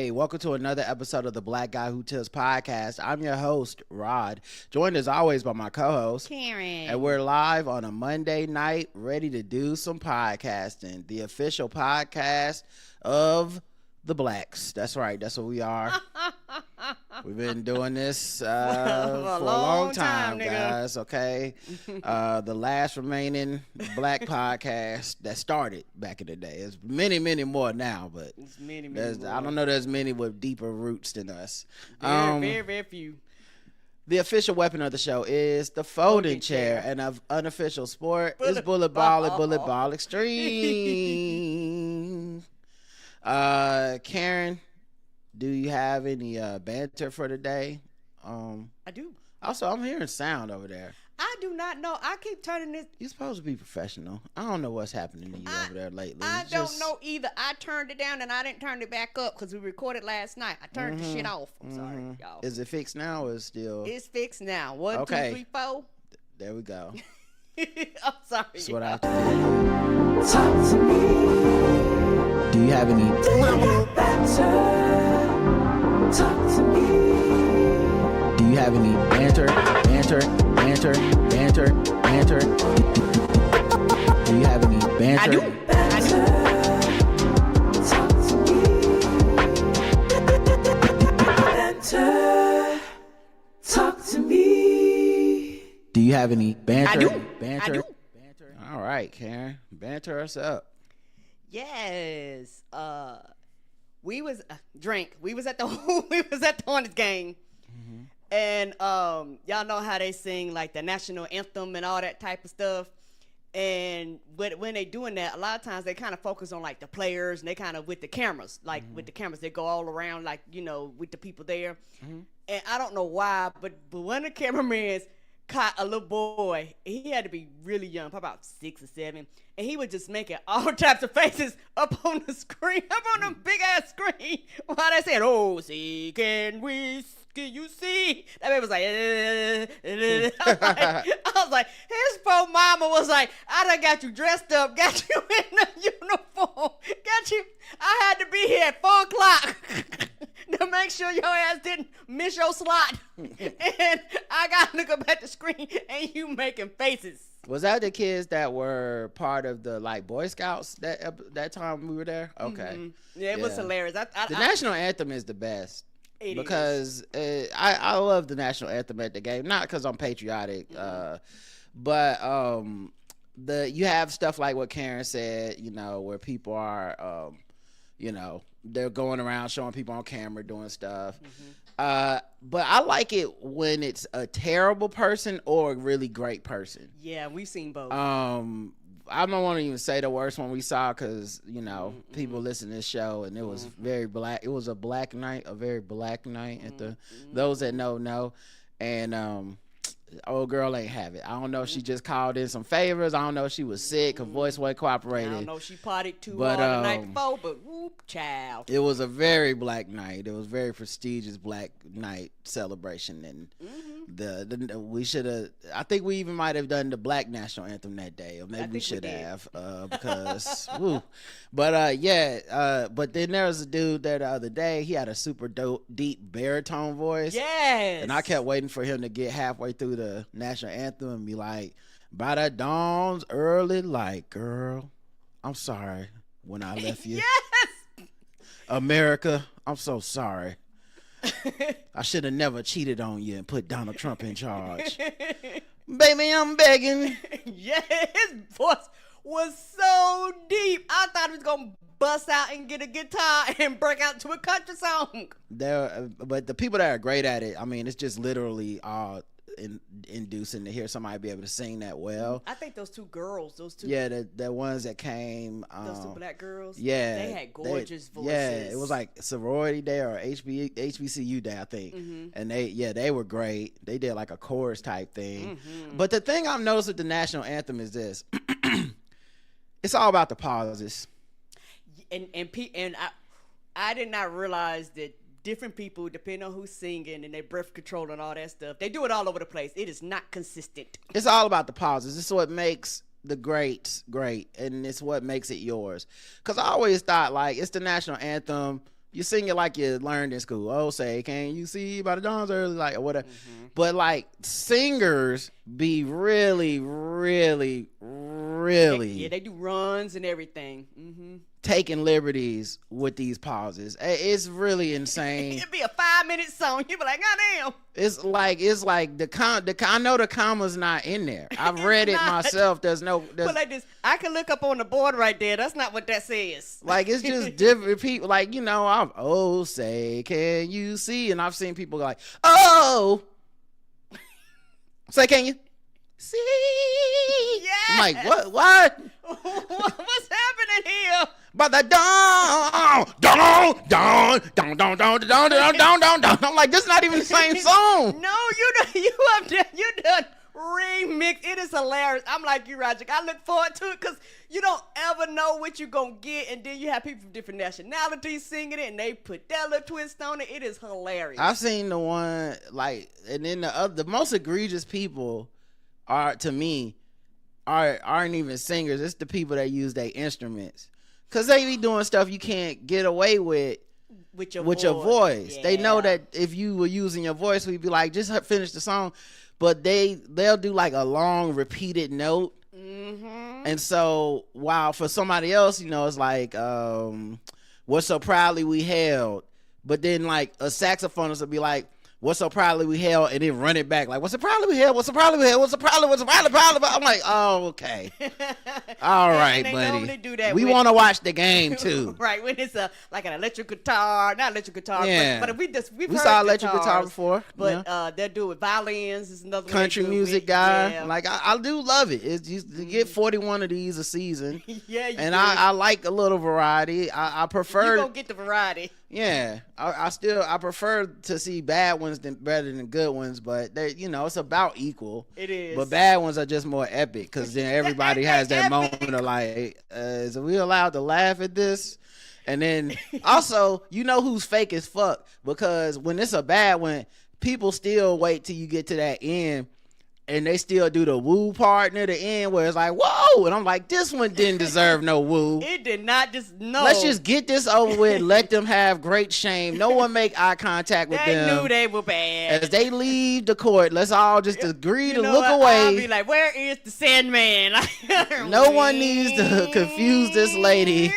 Hey, welcome to another episode of the Black Guy Who Tells podcast. I'm your host, Rod, joined as always by my co-host, Karen. And we're live on a Monday night, ready to do some podcasting. The official podcast of the Blacks. That's right. That's what we are. We've been doing this for a long time, guys. Okay, the last remaining Black podcast that started back in the day. There's many more now, but it's many more. I don't know. There's many with deeper roots than us. Very few. The official weapon of the show is the folding chair, and of unofficial sport is bullet ball extreme. Karen, do you have any banter for today? I do. Also, I'm hearing sound over there. I do not know. I keep turning this. You're supposed to be professional. I don't know what's happening to you over there lately. I don't know either. I turned it down and I didn't turn it back up because we recorded last night. I turned the shit off. I'm sorry, y'all. Is it fixed now or is it still? It's fixed now. 1, Okay. 2, 3, 4. There we go. I'm sorry. That's what I have to do. Talk to me. Do you have any? Talk to me. Do you have any banter? Do you have any banter? I do. Talk to me. Banter. Talk to me. Do you have any banter? I do. Banter. I do. All right, Karen. Banter us up. Yes. We was We was at the we was at the Hornets game. And y'all know how they sing like the national anthem and all that type of stuff. And when they doing that, a lot of times they kind of focus on like the players and they kind of with the cameras, like with the cameras, they go all around like, you know, with the people there. And I don't know why, but one of the cameramans caught a little boy. He had to be really young, probably about 6 or 7. And he was just making all types of faces up on the screen, up on the big ass screen. While they said, "Oh, see, can you see?" That man was like, I was like, his poor mama was like, "I done got you dressed up, got you in the uniform, got you. I had to be here at 4 o'clock to make sure your ass didn't miss your slot." And I got to look up at the screen and you making faces. Was that the kids that were part of the like Boy Scouts that time we were there? Okay. Yeah, it was hilarious. The national anthem is the best. Because I love the national anthem at the game, not because I'm patriotic, but you have stuff like what Karen said, you know, where people are, you know, they're going around showing people on camera doing stuff. But I like it when it's a terrible person or a really great person. Yeah, we've seen both. I don't want to even say the worst one we saw because, you know, people listen to this show and it was very black. It was a black night, a very black night. At those that know. And old girl ain't have it. I don't know if she just called in some favors. I don't know if she was sick. Her voice wasn't cooperating. I don't know if she partied too hard the night before, but whoop, child. It was a very black night. It was a very prestigious black night celebration. And we should have, I think we even might have done the black national anthem that day. Or maybe we should have because, woo. But but then there was a dude there the other day. He had a super dope, deep baritone voice. Yes. And I kept waiting for him to get halfway through the national anthem and be like, "By the dawn's early light, girl, I'm sorry when I left you." Yes. America, I'm so sorry. I should have never cheated on you and put Donald Trump in charge. Baby, I'm begging. Yeah, his voice was so deep. I thought he was going to bust out and get a guitar and break out to a country song. But the people that are great at it, I mean, it's just literally inducing to hear somebody be able to sing that well. I think those two. Yeah, the ones that came. Those 2 black girls. Yeah, they had gorgeous voices. Yeah, it was like sorority day or HBCU day, I think. And they were great. They did like a chorus type thing. But the thing I've noticed with the national anthem is this: it's all about the pauses. And I did not realize that different people, depending on who's singing and their breath control and all that stuff, they do it all over the place. It is not consistent. It's all about the pauses. This is what makes the greats great, and it's what makes it yours. Because I always thought, like, it's the national anthem. You sing it like you learned in school. Oh, say, can you see by the dawn's early light or whatever. But like singers be really, really, really. Yeah, they do runs and everything. Taking liberties with these pauses. It's really insane. It'd be a 5-minute song. You'd be like, goddamn. It's like I know the comma's not in there. I've read it myself. There's but like this, I can look up on the board right there. That's not what that says. Like it's just different people. Like, you know, oh, say, can you see? And I've seen people go like, oh, say, can you see? Yeah. I'm like, what? What's happening here? But the dawn. I'm like, this is not even the same song. No, you done remix. It is hilarious. I'm like you, Roger. I look forward to it because you don't ever know what you're gonna get, and then you have people from different nationalities singing it, and they put that little twist on it. It is hilarious. I've seen the one like, and then the most egregious people are to me aren't even singers. It's the people that use their instruments. Cause they be doing stuff you can't get away with your voice. Yeah. They know that if you were using your voice, we'd be like, just finish the song. But they'll do like a long repeated note. And so while for somebody else, you know, it's like, "What so proudly we held," but then like a saxophonist will be like, "What's so proudly we held," and then run it back like, "What's so proudly we held? What's so proudly we held? What's so proudly? What's so proudly?" I'm like, "Oh, okay, all right, buddy. Do that we want to watch the game too, right? When it's like an electric guitar, not electric guitar, yeah. But we saw electric guitar before, but they'll do it. Violins is another country music guy. Yeah. Like I do love it. It's just to get 41 of these a season. Yeah, and I like a little variety. I prefer. You gonna get the variety. Yeah, I prefer to see bad ones better than good ones, but they, you know, it's about equal. It is. But bad ones are just more epic because then everybody has that moment of like, is we allowed to laugh at this? And then also, you know who's fake as fuck, because when it's a bad one, people still wait till you get to that end. And they still do the woo part near the end where it's like, whoa. And I'm like, this one didn't deserve no woo. It did not just, no. Let's just get this over with. Let them have great shame. No one make eye contact with them. They knew they were bad. As they leave the court, let's all just agree to look what? away. I'll be like, where is the Sandman? No one needs to confuse this lady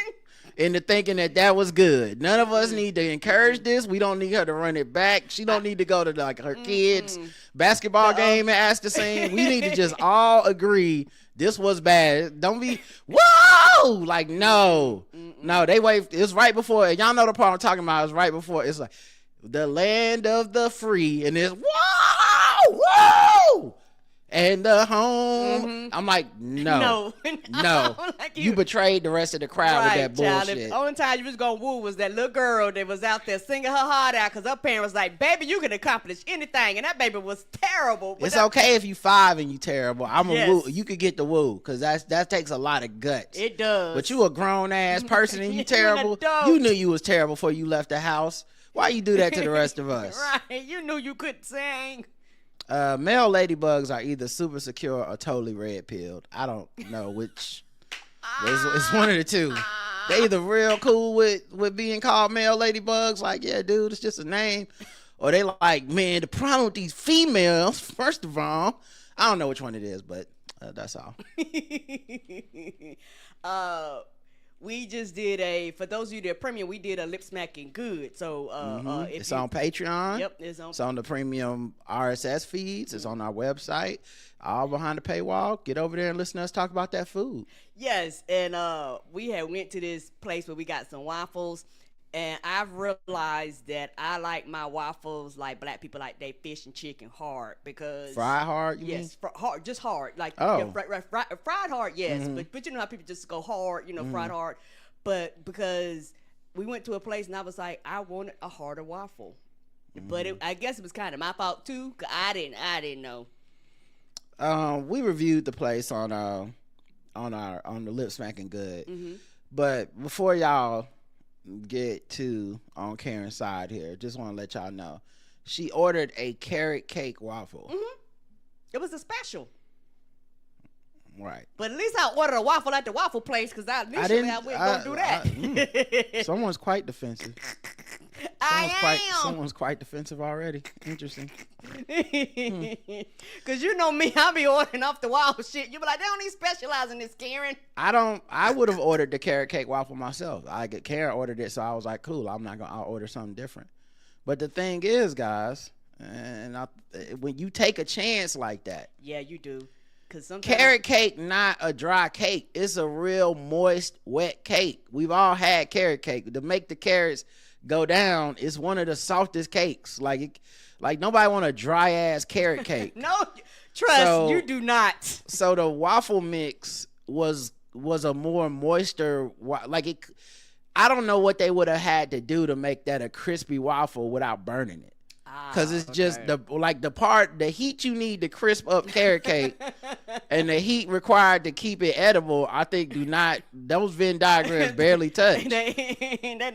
into thinking that was good. None of us need to encourage this. We don't need her to run it back. She don't need to go to like her kids' basketball game and ask to sing. We need to just all agree this was bad. Don't be whoa like no. They wait. It's right before. Y'all know the part I'm talking about. It's right before. It's like the land of the free, and it's whoa. And the home. I'm like, no. Like you betrayed the rest of the crowd with that bullshit. Child, the only time you was gonna woo was that little girl that was out there singing her heart out because her parent was like, baby, you can accomplish anything. And that baby was terrible. It's okay if you 5 and you terrible. I'm a woo. You could get the woo because that takes a lot of guts. It does. But you a grown ass person and you terrible. You knew you was terrible before you left the house. Why you do that to the rest of us? Right. You knew you couldn't sing. Male ladybugs are either super secure or totally red pilled. I don't know which. It's one of the two. They either real cool with being called male ladybugs, like, yeah, dude, it's just a name. Or they like, man, the problem with these females, first of all, I don't know which one it is, but that's all. We just did for those of you that are premium, we did a lip smacking good. So it's on Patreon. Yep, it's on the premium RSS feeds. It's on our website. All behind the paywall. Get over there and listen to us talk about that food. Yes, and we had went to this place where we got some waffles, and I've realized that I like my waffles like black people like they fish and chicken hard because fried hard. You mean? Hard, just hard. Like fried hard, yes. But you know how people just go hard, fried hard. But because we went to a place and I was like, I wanted a harder waffle, but I guess it was kind of my fault too, 'cause I didn't know. We reviewed the place on the Lip Smacking Good, but before y'all get to on Karen's side here, just want to let y'all know she ordered a carrot cake waffle. It was a special, right? But at least I ordered a waffle at the waffle place because I wasn't gonna do that. Someone's quite defensive. Someone's quite defensive already. Interesting. Cause you know me, I be ordering off the wall shit. You be like, they don't even specialize in this, Karen. I would have ordered the carrot cake waffle myself. Karen ordered it, so I was like, cool. I'll order something different. But the thing is, guys, when you take a chance like that, yeah, you do. Cause sometimes carrot cake not a dry cake. It's a real moist, wet cake. We've all had carrot cake. To make the carrots go down, it's one of the softest cakes. Like nobody want a dry ass carrot cake. No, trust you do not. So the waffle mix was a more moister, I don't know what they would have had to do to make that a crispy waffle without burning it. Because it's just the heat you need to crisp up carrot cake and the heat required to keep it edible, I think those Venn diagrams barely touch. they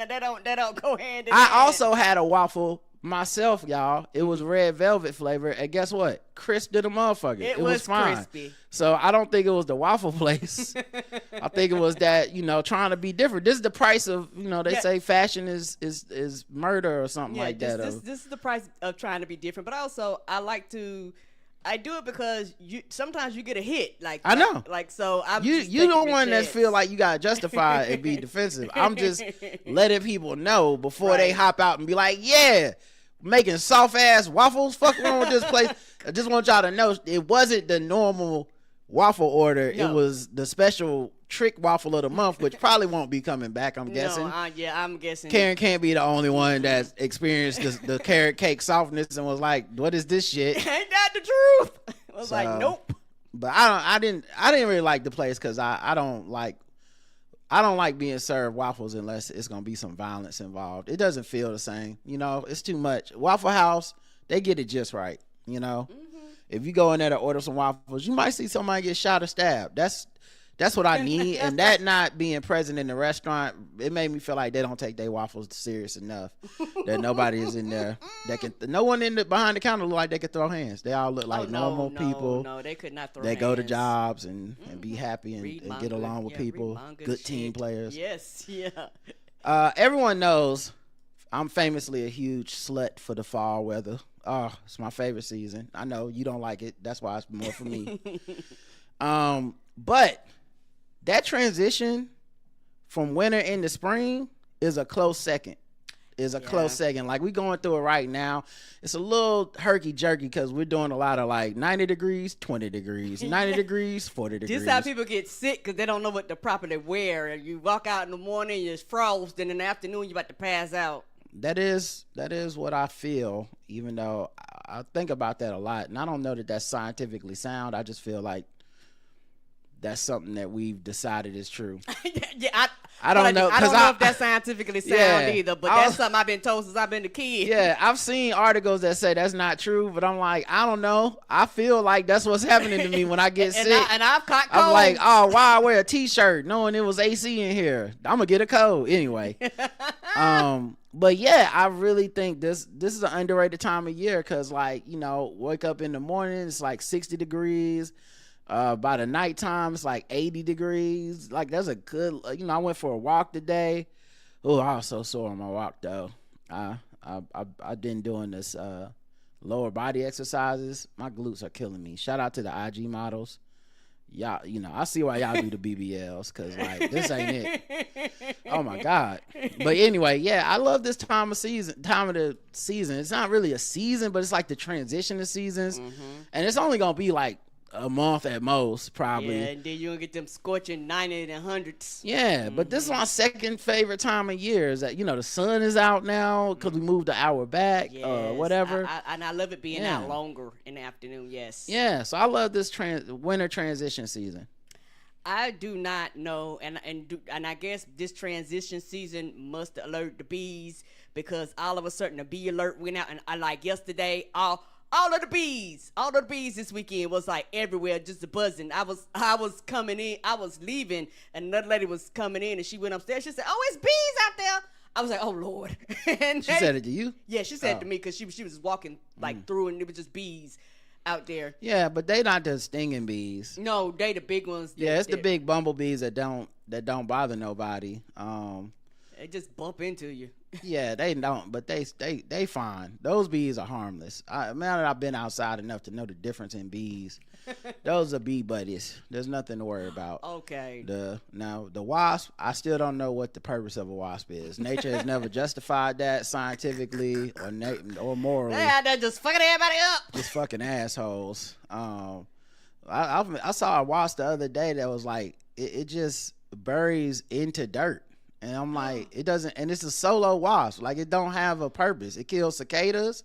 don't go hand in hand. I also had a waffle myself, y'all. It was red velvet flavor, and guess what? Crisp to the motherfucker. It was fine. Crispy. So I don't think it was the waffle place. I think it was that, trying to be different. This is the price of, they say fashion is murder or something like that. This is the price of trying to be different. But also, I do it because sometimes you get a hit. I know. You don't want to feel like you got to justify and be defensive. I'm just letting people know before they hop out and be like, yeah, making soft ass waffles. Fuck wrong with this place. I just want y'all to know it wasn't the normal waffle order. No. It was the special trick waffle of the month, which probably won't be coming back, I'm guessing. I'm guessing. Karen can't be the only one that's experienced the carrot cake softness and was like, what is this shit? Ain't that the truth? I was like, nope. But I didn't really like the place because I don't like being served waffles unless it's gonna be some violence involved. It doesn't feel the same, it's too much. Waffle House, they get it just right, Mm-hmm. If you go in there to order some waffles, you might see somebody get shot or stabbed. That's what I need. And that not being present in the restaurant, it made me feel like they don't take their waffles serious enough. That nobody is in there no one behind the counter look like they could throw hands. They all look like normal people. No, they could not throw hands. They go to jobs and be happy and get along with people. Good team players. Yes, yeah. Everyone knows I'm famously a huge slut for the fall weather. Oh, it's my favorite season. I know you don't like it. That's why it's more for me. But that transition from winter into spring is a close second. Close second. Like, we going through it right now. It's a little herky-jerky because we're doing a lot of 90 degrees, 20 degrees, 90 degrees, 40 degrees. This is how people get sick because they don't know what to properly wear. You walk out in the morning, you're frost, and in the afternoon, you're about to pass out. That is what I feel, even though I think about that a lot. And I don't know that that's scientifically sound. I just feel like that's something that we've decided is true. I don't know. I don't know if that's scientifically sound either, but that's something I've been told since I've been a kid. Yeah, I've seen articles that say that's not true, but I'm like, I don't know. I feel like that's what's happening to me when I get sick. And I've caught colds. I'm like, oh, why I wear a t-shirt knowing it was AC in here? I'm going to get a cold anyway. But yeah, I really think this is an underrated time of year because, wake up in the morning, it's 60 degrees. By the nighttime, it's 80 degrees. That's a good, I went for a walk today. Oh, I was so sore on my walk, though. I've been doing this lower body exercises. My glutes are killing me. Shout out to the IG models. Y'all, I see why y'all do the BBLs because, this ain't it. Oh, my God. But anyway, yeah, I love this time of the season. It's not really a season, but it's the transition of seasons. Mm-hmm. And it's only going to be a month at most, probably. Yeah, and then you'll get them scorching 90 and 100s. Yeah, but this is my second favorite time of year. Is that, the sun is out now because we moved an hour back or whatever. And I love it being out longer in the afternoon, yes. Yeah, so I love this winter transition season. I do not know, and I guess this transition season must alert the bees because all of a sudden the bee alert went out, and yesterday, all of the bees this weekend was everywhere, just buzzing. I was coming in, I was leaving, and another lady was coming in, and she went upstairs. She said, "Oh, it's bees out there." I was like, "Oh Lord!" And she said it to you? Yeah, she said it to me because she was walking through, and it was just bees out there. Yeah, but they not the stinging bees. No, they the big ones. Yeah, it's the big bumblebees that don't bother nobody. They just bump into you. Yeah, they don't, but they fine. Those bees are harmless. Now that I've been outside enough to know the difference in bees, those are bee buddies. There's nothing to worry about. Okay. The wasp, I still don't know what the purpose of a wasp is. Nature has never justified that scientifically or morally. They're just fucking everybody up. Just fucking assholes. I saw a wasp the other day that was like it just buries into dirt. And I'm like, it doesn't, and it's a solo wasp. Like, it don't have a purpose. It kills cicadas,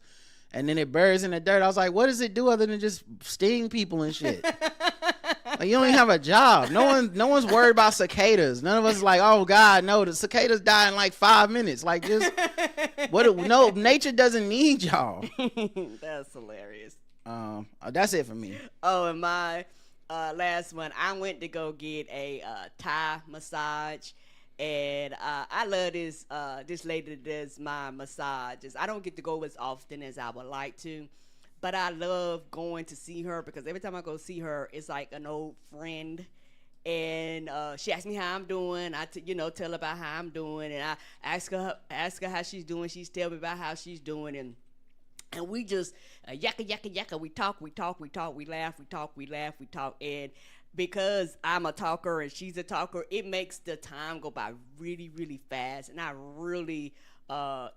and then it buries in the dirt. I was like, what does it do other than just sting people and shit? Like, you don't even have a job. No one's worried about cicadas. None of us is like, oh God, no, the cicadas die in like 5 minutes. Like, just no, nature doesn't need y'all. That's hilarious. That's it for me. Oh, and my last one, I went to go get a Thai massage. And I love this lady that does my massages. I don't get to go as often as I would like to, but I love going to see her because every time I go see her, it's like an old friend. And she asks me how I'm doing. I tell her about how I'm doing, and I ask her how she's doing. She's telling me about how she's doing, and we just yakka. We talk. We laugh. We talk. And because I'm a talker and she's a talker, it makes the time go by really, really fast. And I really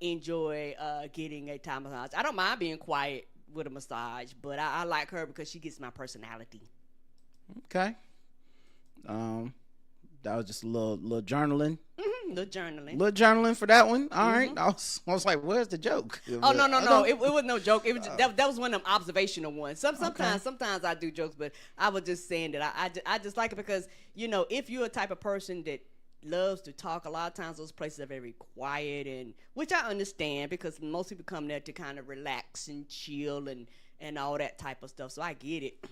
enjoy getting a Thai massage. I don't mind being quiet with a massage, but I like her because she gets my personality. Okay. That was just a little journaling. Mm-hmm, little journaling for that one. All right. I was like, where's the joke? Oh, no. It was no joke. It was that was one of them observational ones. Sometimes I do jokes, but I was just saying that I just like it because, if you're a type of person that loves to talk, a lot of times those places are very quiet, and which I understand because most people come there to kind of relax and chill and all that type of stuff. So I get it.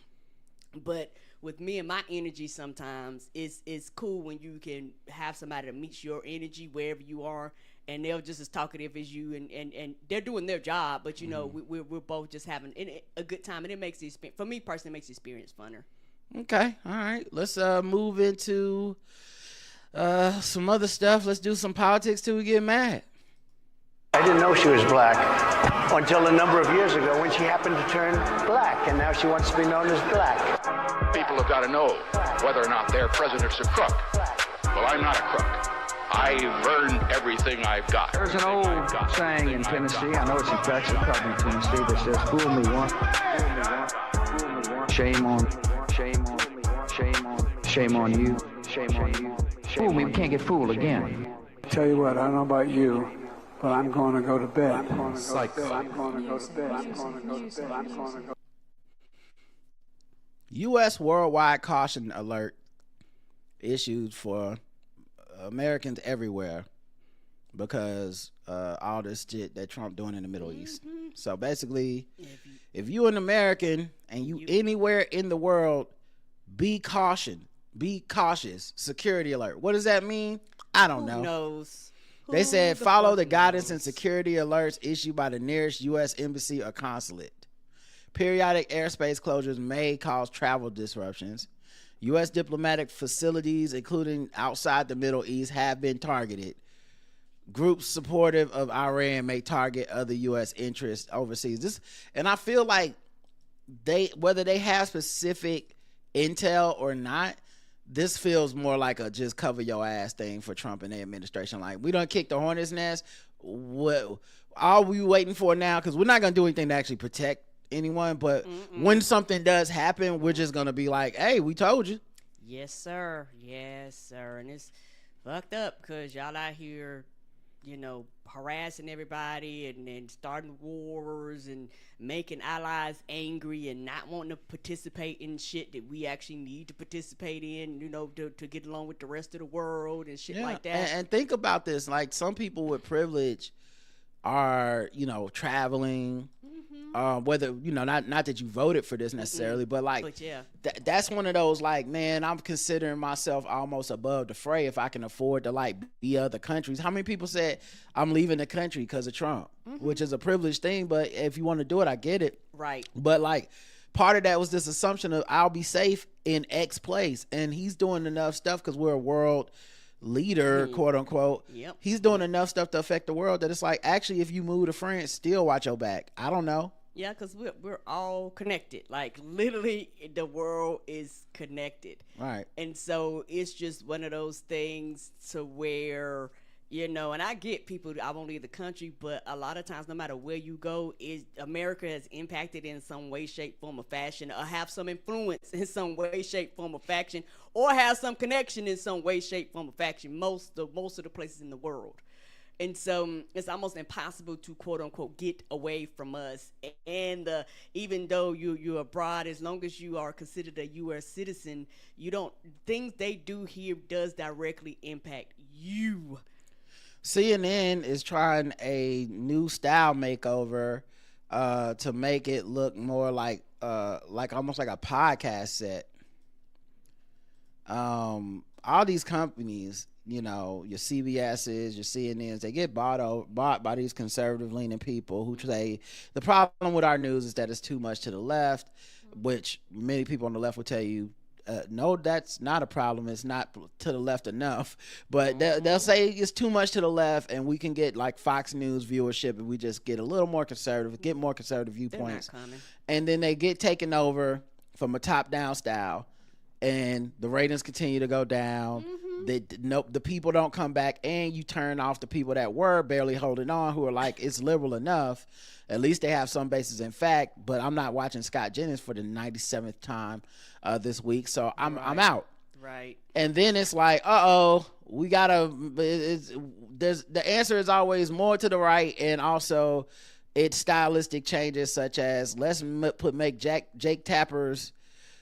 But with me and my energy, sometimes it's cool when you can have somebody that meets your energy wherever you are, and they're just as talkative as you, and they're doing their job, but we're both just having a good time, and it makes the experience, for me personally, it makes the experience funner. Okay, all right, let's move into some other stuff. Let's do some politics till we get mad. I didn't know she was black until a number of years ago when she happened to turn black, and now she wants to be known as black. People have got to know whether or not their president's a crook. Well, I'm not a crook. I've earned everything I've got. There's an old saying in Tennessee, I know it's in Texas, probably in Tennessee, that says, fool me once, shame on you. Fool me, we can't get fooled again. Tell you what, I don't know about you, but I'm going to go to bed. U.S. worldwide caution alert issued for Americans everywhere because all this shit that Trump doing in the Middle East. So basically, if you an American and you anywhere in the world, be cautious. Security alert. What does that mean? I don't know. Who knows? They said follow the guidance and security alerts issued by the nearest U.S. embassy or consulate. Periodic airspace closures may cause travel disruptions. U.S. diplomatic facilities, including outside the Middle East, have been targeted. Groups supportive of Iran may target other U.S. interests overseas. And I feel like whether they have specific intel or not, this feels more like a just cover your ass thing for Trump and the administration. Like, we done kicked the hornet's nest. What are we waiting for now? Because we're not going to do anything to actually protect anyone. But when something does happen, we're just going to be like, hey, we told you. Yes, sir. And it's fucked up because y'all out here, harassing everybody and starting wars and making allies angry and not wanting to participate in shit that we actually need to participate in, to get along with the rest of the world and shit like that. And think about this. Like, some people with privilege are, traveling, whether, not that you voted for this necessarily, but that's one of those, like, man, I'm considering myself almost above the fray if I can afford to, like, be other countries. How many people said I'm leaving the country because of Trump, which is a privileged thing, but if you want to do it, I get it. Right. But, like, part of that was this assumption of I'll be safe in X place, and he's doing enough stuff because we're a world leader, quote unquote. Yep. He's doing enough stuff to affect the world that it's like, actually, if you move to France, still watch your back. I don't know. Yeah, because we're all connected. Like, literally, the world is connected. Right. And so it's just one of those things to where, you know, and I get people, I won't leave the country, but a lot of times, no matter where you go, America has impacted in some way, shape, form, or fashion, or have some influence in some way, shape, form, or fashion, or have some connection in some way, shape, form, or fashion, most of the places in the world. And so it's almost impossible to, quote unquote, get away from us. And even though you're abroad, as long as you are considered a U.S. citizen, things they do here does directly impact you. CNN is trying a new style makeover to make it look more like almost like a podcast set. All these companies, you know, your CBS's, your CNNs, they get bought by these conservative leaning people who say the problem with our news is that it's too much to the left, which many people on the left will tell you, no, that's not a problem. It's not to the left enough, but they'll say it's too much to the left, and we can get like Fox News viewership if we just get a little more conservative, get more conservative viewpoints, and then they get taken over from a top-down style, and the ratings continue to go down. The people don't come back, and you turn off the people that were barely holding on, who are like, it's liberal enough. At least they have some basis in fact, but I'm not watching Scott Jennings for the 97th time this week, so I'm out. Right. And then it's like, we gotta. The answer is always more to the right, and also it's stylistic changes such as let's make Jake Tapper's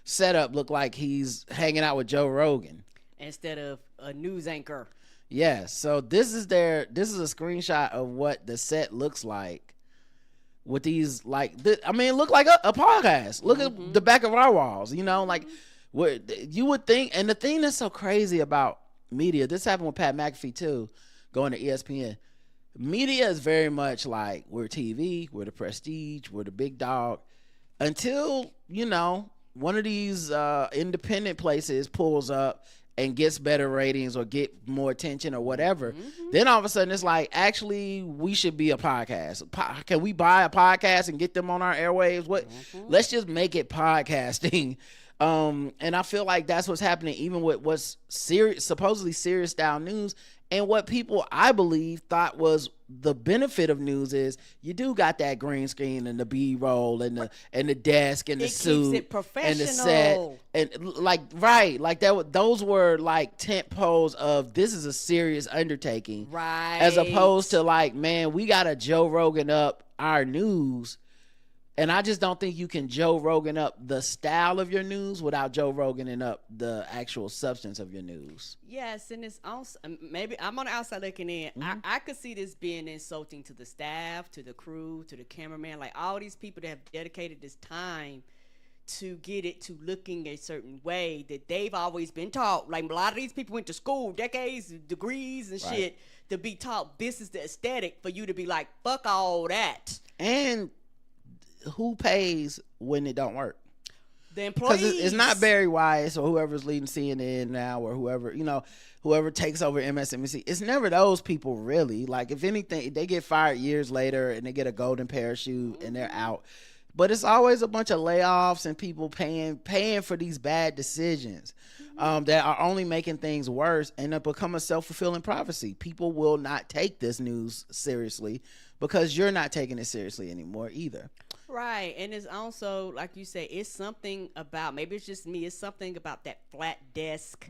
setup look like he's hanging out with Joe Rogan instead of a news anchor. Yeah, so this is a screenshot of what the set looks like with these, like, it look like a podcast. Look at the back of our walls, you know, like what you would think. And the thing that's so crazy about media, this happened with Pat McAfee too, going to ESPN. Media is very much like, we're TV, we're the prestige, we're the big dog, until, you know, one of these independent places pulls up and gets better ratings or get more attention or whatever. Then all of a sudden it's like, actually, we should be a podcast. Can we buy a podcast and get them on our airwaves? Let's just make it podcasting. And I feel like that's what's happening even with what's supposedly serious style news. And what people, I believe, thought was the benefit of news is you do got that green screen and the B-roll and the desk and the suit keeps it professional. and the set and those were like tent poles of this is a serious undertaking, right? As opposed to like, man, we gotta Joe Rogan up our news. And I just don't think you can Joe Rogan up the style of your news without Joe Roganing up the actual substance of your news. Yes, and it's also, maybe I'm on the outside looking in. I could see this being insulting to the staff, to the crew, to the cameraman, like all these people that have dedicated this time to get it to looking a certain way that they've always been taught. Like a lot of these people went to school, decades, degrees and shit, to be taught this is the aesthetic for you to be like, fuck all that. And who pays when it don't work? The employees. Because it's not Barry Weiss or whoever's leading CNN now or whoever takes over MSNBC. It's never those people really. Like, if anything, they get fired years later and they get a golden parachute and they're out. But it's always a bunch of layoffs and people paying for these bad decisions that are only making things worse, and it become a self-fulfilling prophecy. People will not take this news seriously because you're not taking it seriously anymore either. Right, and it's also, like you say, it's something about, maybe it's just me, it's something about that flat desk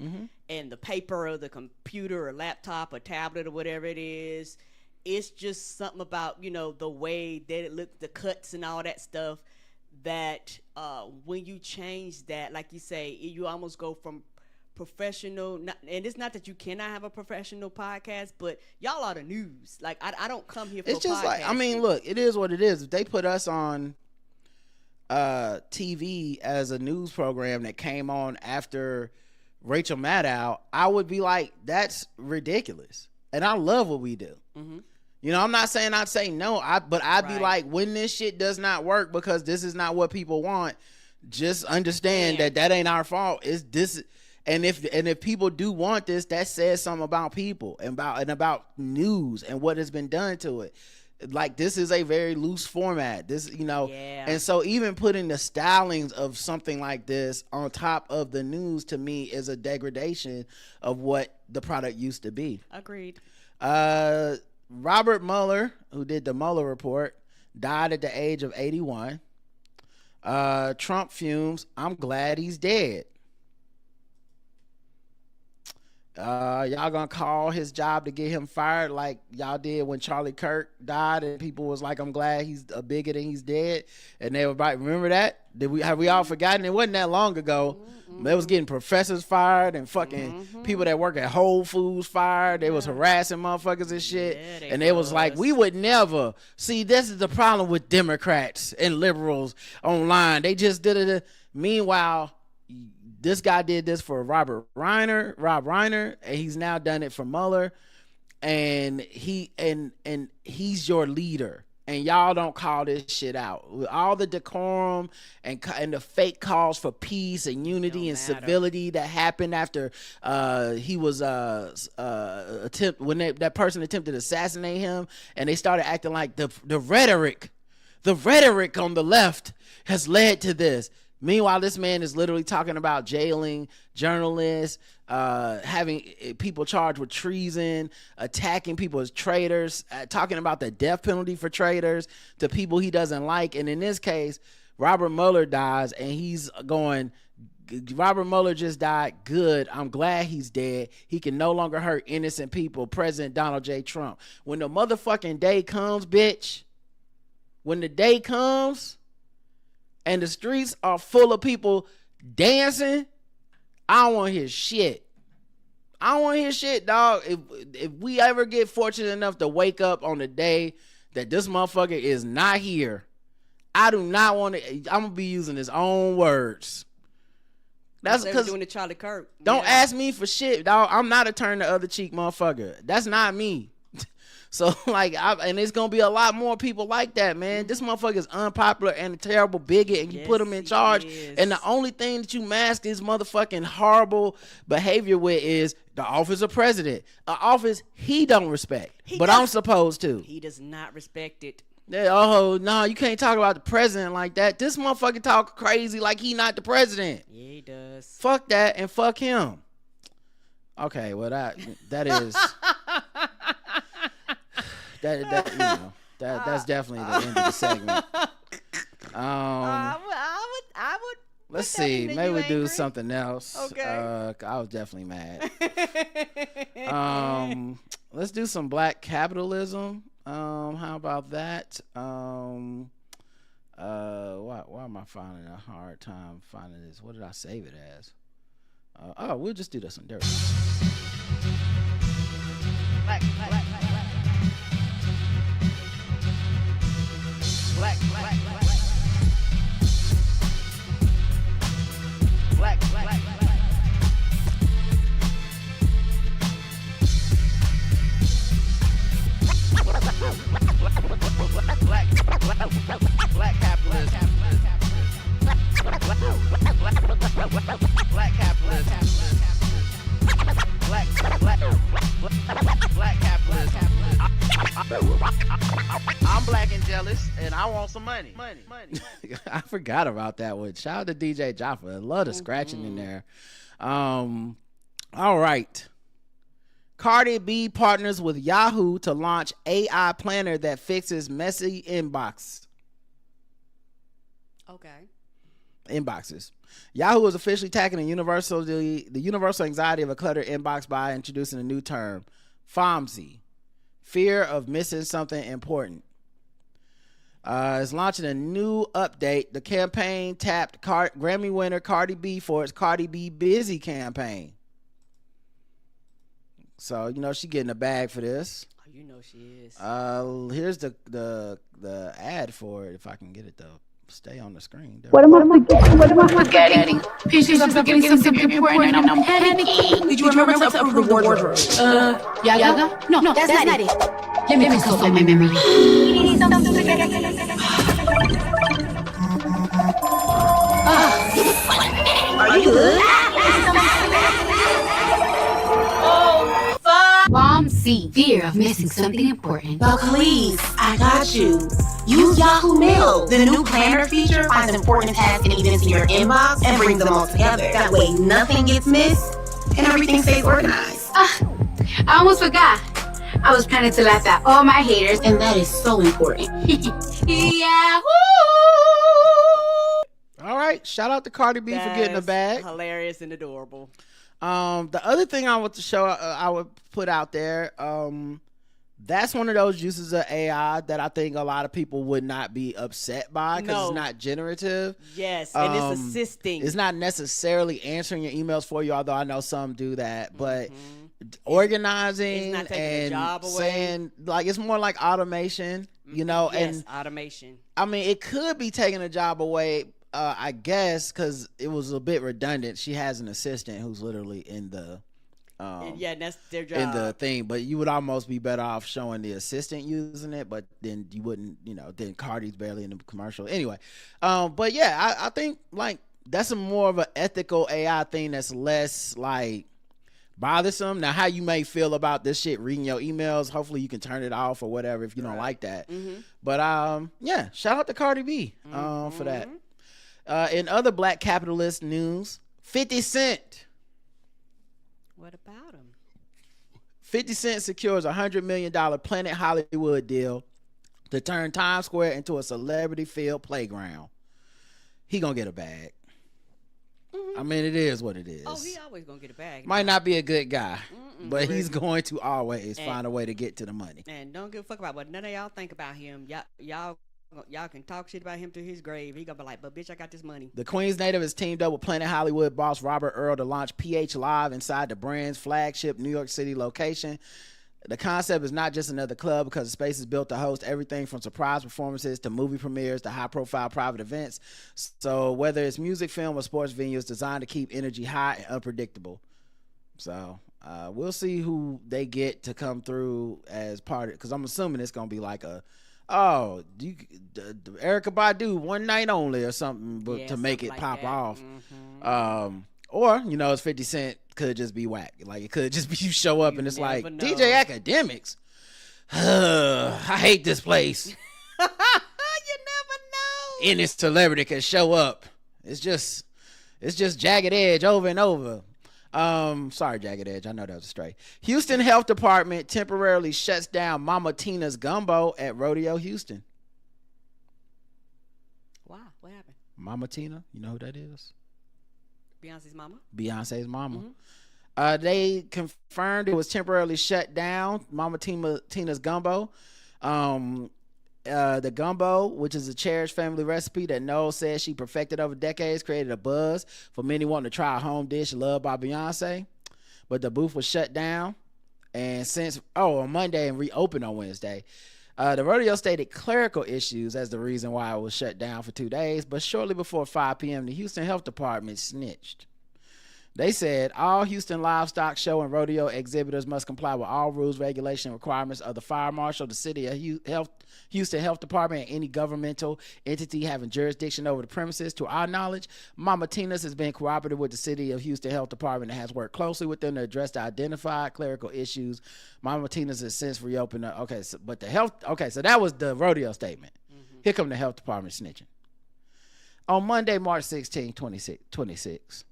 and the paper or the computer or laptop or tablet or whatever it is. It's just something about, you know, the way that it looks, the cuts and all that stuff, that when you change that, like you say, you almost go from professional, and it's not that you cannot have a professional podcast, but y'all are the news. Like, I don't come here for it's just like, I mean, look, it is what it is. If they put us on TV as a news program that came on after Rachel Maddow, I would be like, that's ridiculous. And I love what we do. You know, I'm not saying I'd say no, but I'd be like, when this shit does not work because this is not what people want, just understand that ain't our fault. It's this. And if people do want this, that says something about people and about news and what has been done to it. Like, this is a very loose format. This, and so even putting the stylings of something like this on top of the news, to me, is a degradation of what the product used to be. Agreed. Robert Mueller, who did the Mueller report, died at the age of 81. Trump fumes. I'm glad he's dead. Y'all gonna call his job to get him fired like y'all did when Charlie Kirk died and people was like, I'm glad he's a bigot and he's dead, and they were like, remember that? Have we all forgotten? It wasn't that long ago. They was getting professors fired and fucking people that work at Whole Foods fired. They was harassing motherfuckers and shit. And they was like, we would never. See, this is the problem with Democrats and liberals online. They just did it. Meanwhile, this guy did this for Rob Reiner, and he's now done it for Mueller, and he's your leader, and y'all don't call this shit out. With all the decorum and the fake calls for peace and unity and civility that happened after he was when that person attempted to assassinate him, and they started acting like the rhetoric on the left has led to this. Meanwhile, this man is literally talking about jailing journalists, having people charged with treason, attacking people as traitors, talking about the death penalty for traitors to people he doesn't like. And in this case, Robert Mueller dies, and he's going, Robert Mueller just died. Good. I'm glad he's dead. He can no longer hurt innocent people. President Donald J. Trump. When the motherfucking day comes, bitch, when the day comes and the streets are full of people dancing, I don't want to hear shit. I don't want to hear shit, dog. If we ever get fortunate enough to wake up on the day that this motherfucker is not here, I do not want to. I'm gonna be using his own words. That's because doing the Charlie Kirk. Don't ask me for shit, dog. I'm not a turn the other cheek motherfucker. That's not me. So, like, and it's going to be a lot more people like that, man. This motherfucker is unpopular and a terrible bigot, and you put him in charge. And the only thing that you mask his motherfucking horrible behavior with is the office of president. An office he don't respect, but I'm supposed to. He does not respect it. Oh, no, you can't talk about the president like that. This motherfucker talk crazy like he not the president. Yeah, he does. Fuck that and fuck him. Okay, well, that is... That's definitely the end of the segment. I would. Let's see. Maybe we do something else. Okay. I was definitely mad. Let's do some black capitalism. How about that? Why am I finding a hard time finding this? What did I save it as? We'll just do this one. There we go. Black capitalism. I'm black and jealous, and I want some money. I forgot about that one. Shout out to DJ Jaffa. I love the scratching in there. All right. Cardi B partners with Yahoo to launch AI planner that fixes messy inboxes. Yahoo is officially tackling the universal anxiety of a cluttered inbox by introducing a new term, FOMC, fear of missing something important. It's launching a new update. The campaign tapped Grammy winner Cardi B for its Cardi B Busy campaign. So, she getting a bag for this. Oh, you know she is. Here's the ad for it, if I can get it though. Stay on the screen. What am I forgetting? Pieces of forgetting something important and I'm panicking. Did you remember to approve the wardrobe? Yaga? No, that's not it. Let me consult my memory. Are you good? C, fear of missing something important. But please, I got you. Use Yahoo Mail. The new planner feature finds important tasks and events in your inbox and brings them all together. That way, nothing gets missed and everything stays organized. I almost forgot. I was planning to laugh at all my haters, And that is so important. Yahoo! All right. Shout out to Cardi B for getting a bag. Hilarious and adorable. The other thing I want to show, I would put out there, that's one of those uses of AI that I think a lot of people would not be upset by because it's not generative. Yes, and it's assisting. It's not necessarily answering your emails for you, although I know some do that, but organizing and saying, like, it's more like automation, you know? Yes, and automation. I mean, it could be taking a job away, I guess, because it was a bit redundant. She has an assistant who's literally in the that's their job in the thing, but you would almost be better off showing the assistant using it, but then you wouldn't, then Cardi's barely in the commercial anyway. But yeah, I think like that's a more of an ethical AI thing that's less like bothersome. Now, how you may feel about this shit reading your emails, hopefully you can turn it off or whatever if you don't like that. But yeah, shout out to Cardi B for that. In other black capitalist news, 50 Cent. What about him? 50 Cent secures a $100 million Planet Hollywood deal to turn Times Square into a celebrity-filled playground. He gonna get a bag. I mean, it is what it is. Oh, he always gonna get a bag. Might not be a good guy, but he's going to always find a way to get to the money. And don't give a fuck about what none of y'all think about him. Y'all can talk shit about him to his grave. He gonna be like, but bitch, I got this money. The Queens native has teamed up with Planet Hollywood boss Robert Earl to launch PH Live inside the brand's flagship New York City location. The concept is not just another club because the space is built to host everything from surprise performances to movie premieres to high-profile private events. So whether it's music, film, or sports venues, designed to keep energy high and unpredictable. So we'll see who they get to come through as part of it, because I'm assuming it's going to be like Erykah Badu one night only or something, but to make it like pop off. Or, it's 50 Cent could just be whack. Like, it could just be you show up and it's like, DJ Akademiks. I hate this place. You never know. Any celebrity can show up. It's just Jagged Edge over and over. Sorry, Jagged Edge. I know that was a stray. Houston Health Department temporarily shuts down Mama Tina's Gumbo at Rodeo Houston. Wow, what happened? Mama Tina, you know who that is? Beyonce's mama. Beyonce's mama. They confirmed it was temporarily shut down. Mama Tina's Gumbo. The gumbo, which is a cherished family recipe that Noel says she perfected over decades, created a buzz for many wanting to try a home dish loved by Beyonce. But the booth was shut down, and on Monday and reopened on Wednesday. The rodeo stated clerical issues as the reason why it was shut down for 2 days, but shortly before 5 p.m., the Houston Health Department snitched. They said all Houston livestock show and rodeo exhibitors must comply with all rules, regulation, requirements of the fire marshal, the city of Houston Health Department, and any governmental entity having jurisdiction over the premises. To our knowledge, Mama Tina's has been cooperative with the city of Houston Health Department and has worked closely with them to address the identified clerical issues. Mama Tina's has since reopened. So that was the rodeo statement. Here come the health department snitching. On Monday, March 16, 26.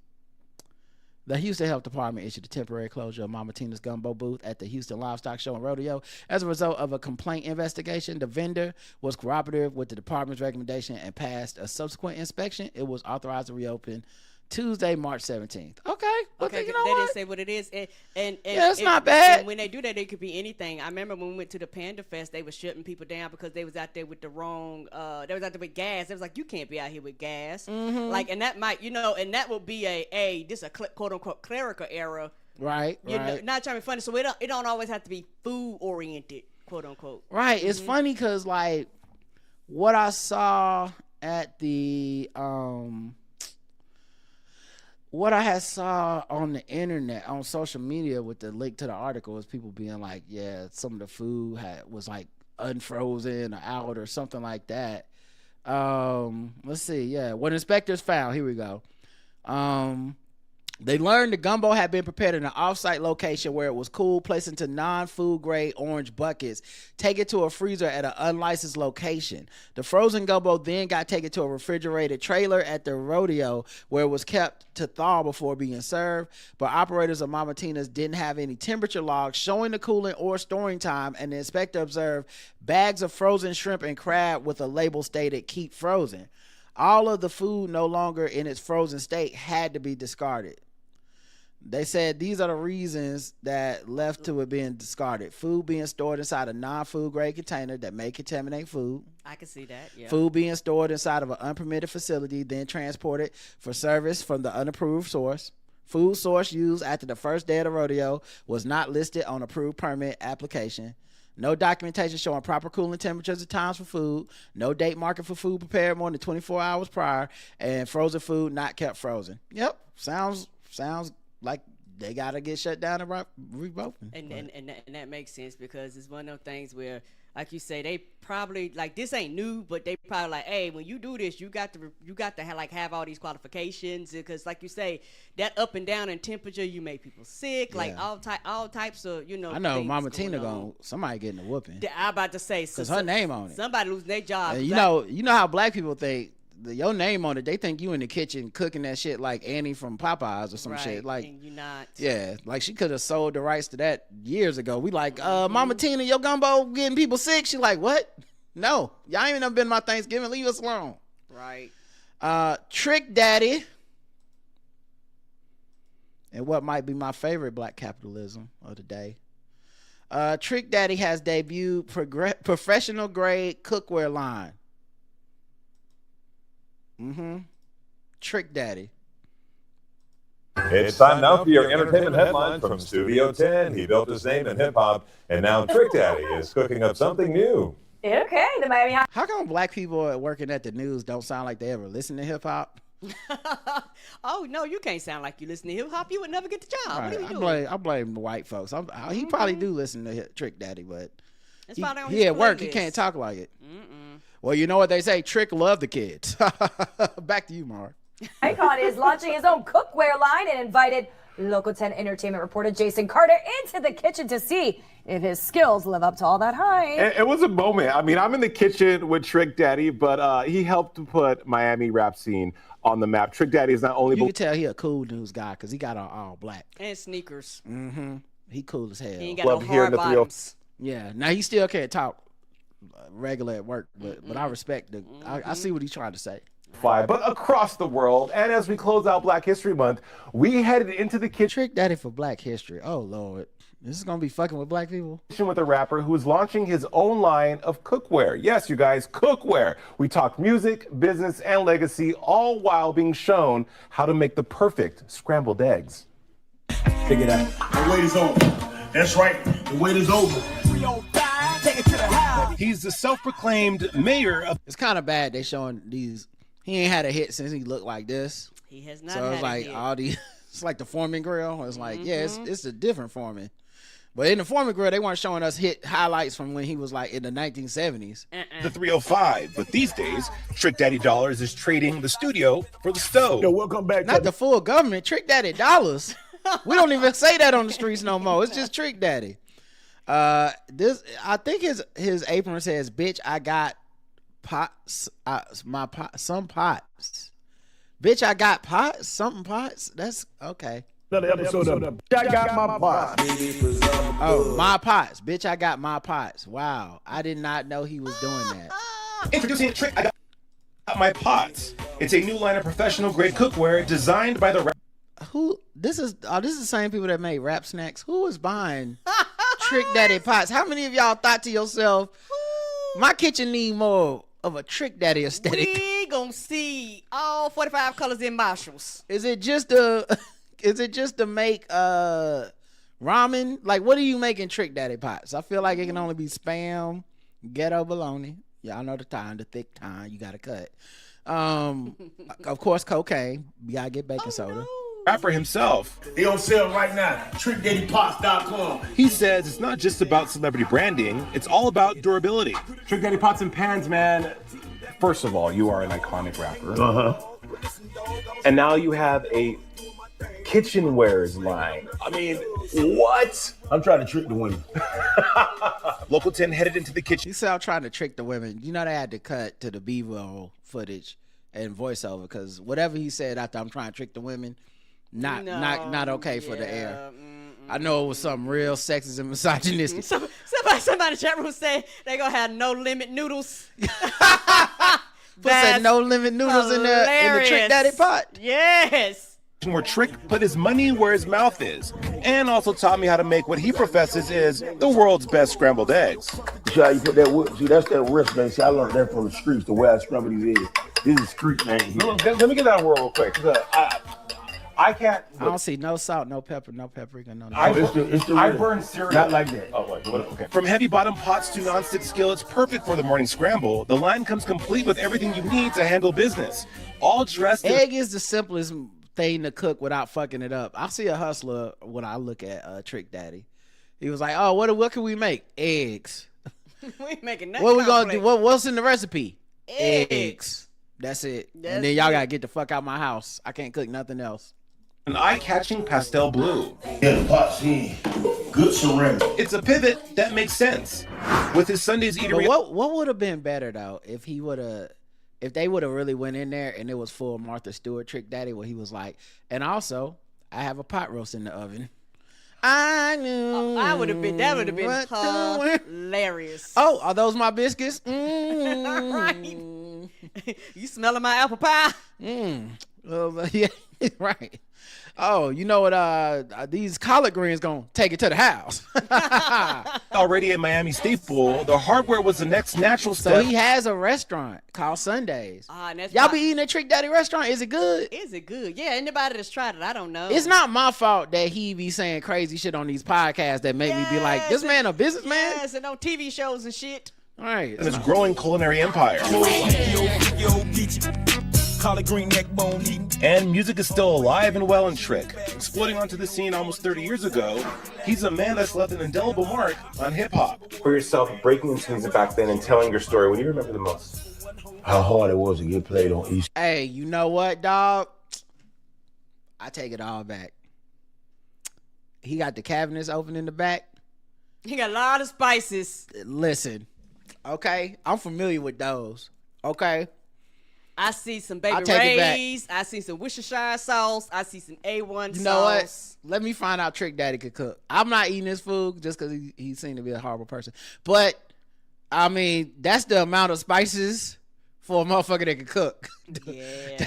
The Houston Health Department issued a temporary closure of Mama Tina's Gumbo booth at the Houston Livestock Show and Rodeo. As a result of a complaint investigation, the vendor was cooperative with the department's recommendation and passed a subsequent inspection. It was authorized to reopen Tuesday, March 17th. Okay. They didn't say what it is. And it's not bad. And when they do that, it could be anything. I remember when we went to the Panda Fest, they were shutting people down because they was out there with the wrong, they was out there with gas. They was like, you can't be out here with gas. Like, and that might, and that would be this a quote unquote clerical error. Right. Not trying to be funny. So it don't always have to be food oriented, quote unquote. Right. It's funny because like what I saw at the, what I had saw on the internet, on social media with the link to the article is people being like, yeah, some of the food was like unfrozen or out or something like that. Let's see. Yeah. What inspectors found, here we go. They learned the gumbo had been prepared in an off-site location where it was cool, placed into non-food grade orange buckets, taken to a freezer at an unlicensed location. The frozen gumbo then got taken to a refrigerated trailer at the rodeo where it was kept to thaw before being served. But operators of Mama Tina's didn't have any temperature logs showing the cooling or storing time, and the inspector observed bags of frozen shrimp and crab with a label stated "keep frozen." All of the food no longer in its frozen state had to be discarded. They said these are the reasons that left to it being discarded. Food being stored inside a non-food grade container that may contaminate food. I can see that, yeah. Food being stored inside of an unpermitted facility, then transported for service from the unapproved source. Food source used after the first day of the rodeo was not listed on approved permit application. No documentation showing proper cooling temperatures and times for food. No date marking for food prepared more than 24 hours prior. And frozen food not kept frozen. Yep, sounds like they gotta get shut down and revoking. And that makes sense because it's one of those things where, like you say, they probably like this ain't new, but they probably like, hey, when you do this, you got to have all these qualifications because, like you say, that up and down in temperature, you make people sick, like all types of I know Mama Tina somebody getting a whooping. I about to say because her name on it. Somebody losing their job. And you know how black people think. Your name on it, they think you in the kitchen cooking that shit like Annie from Popeyes or some shit. Like, and you're not. Yeah, like she could have sold the rights to that years ago. We like, Mama Tina, your gumbo getting people sick. She like, what? No, y'all ain't even been my Thanksgiving. Leave us alone. Right. Trick Daddy, and what might be my favorite black capitalism of the day. Trick Daddy has debuted professional grade cookware line. Trick Daddy. It's time now for your entertainment headlines from Studio 10. He built his name in hip-hop, and now Trick Daddy is cooking up something new. Okay, the Miami. How come black people working at the news don't sound like they ever listen to hip-hop? Oh, no, you can't sound like you listen to hip-hop. You would never get the job. Right. What are you doing? I blame the white folks. He probably do listen to Trick Daddy, but he at work. He can't talk like it. Well, you know what they say, Trick love the kids. Back to you, Mark. Icon is launching his own cookware line and invited Local 10 entertainment reporter Jason Carter into the kitchen to see if his skills live up to all that hype. It was a moment. I mean, I'm in the kitchen with Trick Daddy, but he helped to put Miami rap scene on the map. Trick Daddy is not only... You can tell he a cool news guy because he got on all black. And sneakers. He cool as hell. He ain't got no hard bottoms. Yeah, now he still can't talk regular at work, but I respect I see what he's trying to say. But across the world, and as we close out Black History Month, we headed into the kitchen. Trick Daddy for Black History. Oh Lord, this is gonna be fucking with black people. With a rapper who is launching his own line of cookware. Yes, you guys, cookware. We talk music, business, and legacy, all while being shown how to make the perfect scrambled eggs. Pick it up. The wait is over. That's right. The wait is over. He's the self-proclaimed mayor of... It's kind of bad they showing these. He ain't had a hit since he looked like this. He has not so had it's like a hit. all these... It's like the Foreman grill. It's like, yeah, it's a different Foreman. But in the Foreman grill, they weren't showing us hit highlights from when he was like in the 1970s. The 305. But these days, Trick Daddy Dollars is trading the studio for the stove. Yo, welcome back. Not the full government. Trick Daddy Dollars. We don't even say that on the streets no more. It's just Trick Daddy. This, I think his apron says, "Bitch, I got pots, some pots. Bitch, I got pots, something pots." That's okay. Another episode of I Got My Pots. Oh, my pots. Bitch, I got my pots. Wow, I did not know he was doing that. Introducing Trick, I Got My Pots. It's a new line of professional grade cookware designed by the This is the same people that made rap snacks. Who is buying Trick Daddy pots? How many of y'all thought to yourself, my kitchen need more of a Trick Daddy aesthetic? We gonna see all 45 colors in Marshalls. Is it just to make ramen? Like, what are you making Trick Daddy pots? I feel like it can only be Spam, ghetto bologna. Y'all know the thick time you gotta cut. Of course, cocaine. You gotta get baking soda. No. Rapper himself. They on sale right now. TrickDaddyPots.com. He says it's not just about celebrity branding, it's all about durability. Trick Daddy Pots and Pans, man. First of all, you are an iconic rapper. Uh-huh. And now you have a kitchenwares line. I mean, what? I'm trying to trick the women. Local 10 headed into the kitchen. You said I'm trying to trick the women. You know they had to cut to the B-roll footage and voiceover because whatever he said after I'm trying to trick the women, not okay for the air. I know it was something real sexist and misogynistic. Somebody in the chat room said they gonna have no limit noodles. Said no limit noodles in the Trick Daddy pot. Yes. Where Trick put his money where his mouth is, and also taught me how to make what he professes is the world's best scrambled eggs. See how you put that wood? See, that's that wrist, man. See, I learned that from the streets, the way I scramble these eggs. This is street, man. Let me get that real quick. I can't. I don't see no salt, no pepper, no paprika, no. I burn cereal. Not like that. Oh, wait, okay. From heavy bottom pots to nonstick skillets, perfect for the morning scramble, the line comes complete with everything you need to handle business. All dressed. Egg is the simplest thing to cook without fucking it up. I see a hustler when I look at Trick Daddy. He was like, "Oh, what can we make? Eggs. We ain't making nothing. What we gonna do? What's in the recipe? Eggs. That's it. And then y'all gotta get the fuck out my house. I can't cook nothing else." An eye-catching pastel blue. Yeah, the pot's in. Good ceramic. It's a pivot that makes sense. With his Sunday's eatery. But what would have been better though if they would have really went in there and it was full Martha Stewart Trick Daddy where he was like, and also I have a pot roast in the oven. I knew. That would have been hilarious. Oh, are those my biscuits? Right. You smelling my apple pie? Well, yeah, right. Oh, you know what? These collard greens gonna take it to the house. Already a Miami staple, the hardware was the next natural step. So he has a restaurant called Sundays. Y'all be eating at Trick Daddy restaurant? Is it good? Is it good? Yeah, anybody that's tried it, I don't know. It's not my fault that he be saying crazy shit on these podcasts that make me be like, this man a businessman? Yes, and on TV shows and shit. All right. And his growing culinary empire. Collard green neck bone eating. And music is still alive and well in Trick. Exploding onto the scene almost 30 years ago, he's a man that's left an indelible mark on hip-hop. For yourself, breaking into music back then and telling your story, what do you remember the most? How hard it was to get played on East. Hey, you know what, dog? I take it all back. He got the cabinets open in the back. He got a lot of spices. Listen, okay? I'm familiar with those, okay? I see some Baby Ray's. I see some Worcestershire sauce. I see some A1 sauce. You know what? Let me find out Trick Daddy could cook. I'm not eating his food just because he seemed to be a horrible person. But, I mean, that's the amount of spices for a motherfucker that can cook. Yeah.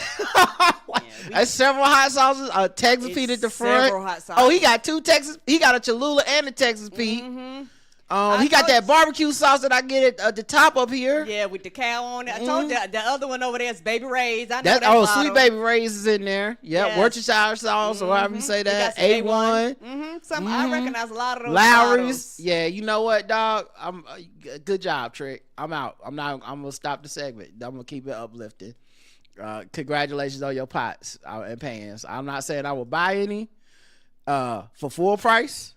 That's several hot sauces. A Texas Pete at the front. Several hot sauces. Oh, he got two Texas. He got a Cholula and a Texas Pete. Mm-hmm. He got that barbecue sauce that I get at the top up here. Yeah, with the cow on it. I told you the other one over there is Baby Ray's. I know that Sweet Baby Ray's is in there. Yep, yes. Worcestershire sauce or however you say that. A1. I recognize a lot of those. Lowry's. Yeah, you know what, dog? Good job, Trick. I'm out. I'm gonna stop the segment. I'm gonna keep it uplifting. Congratulations on your pots and pans. I'm not saying I will buy any for full price.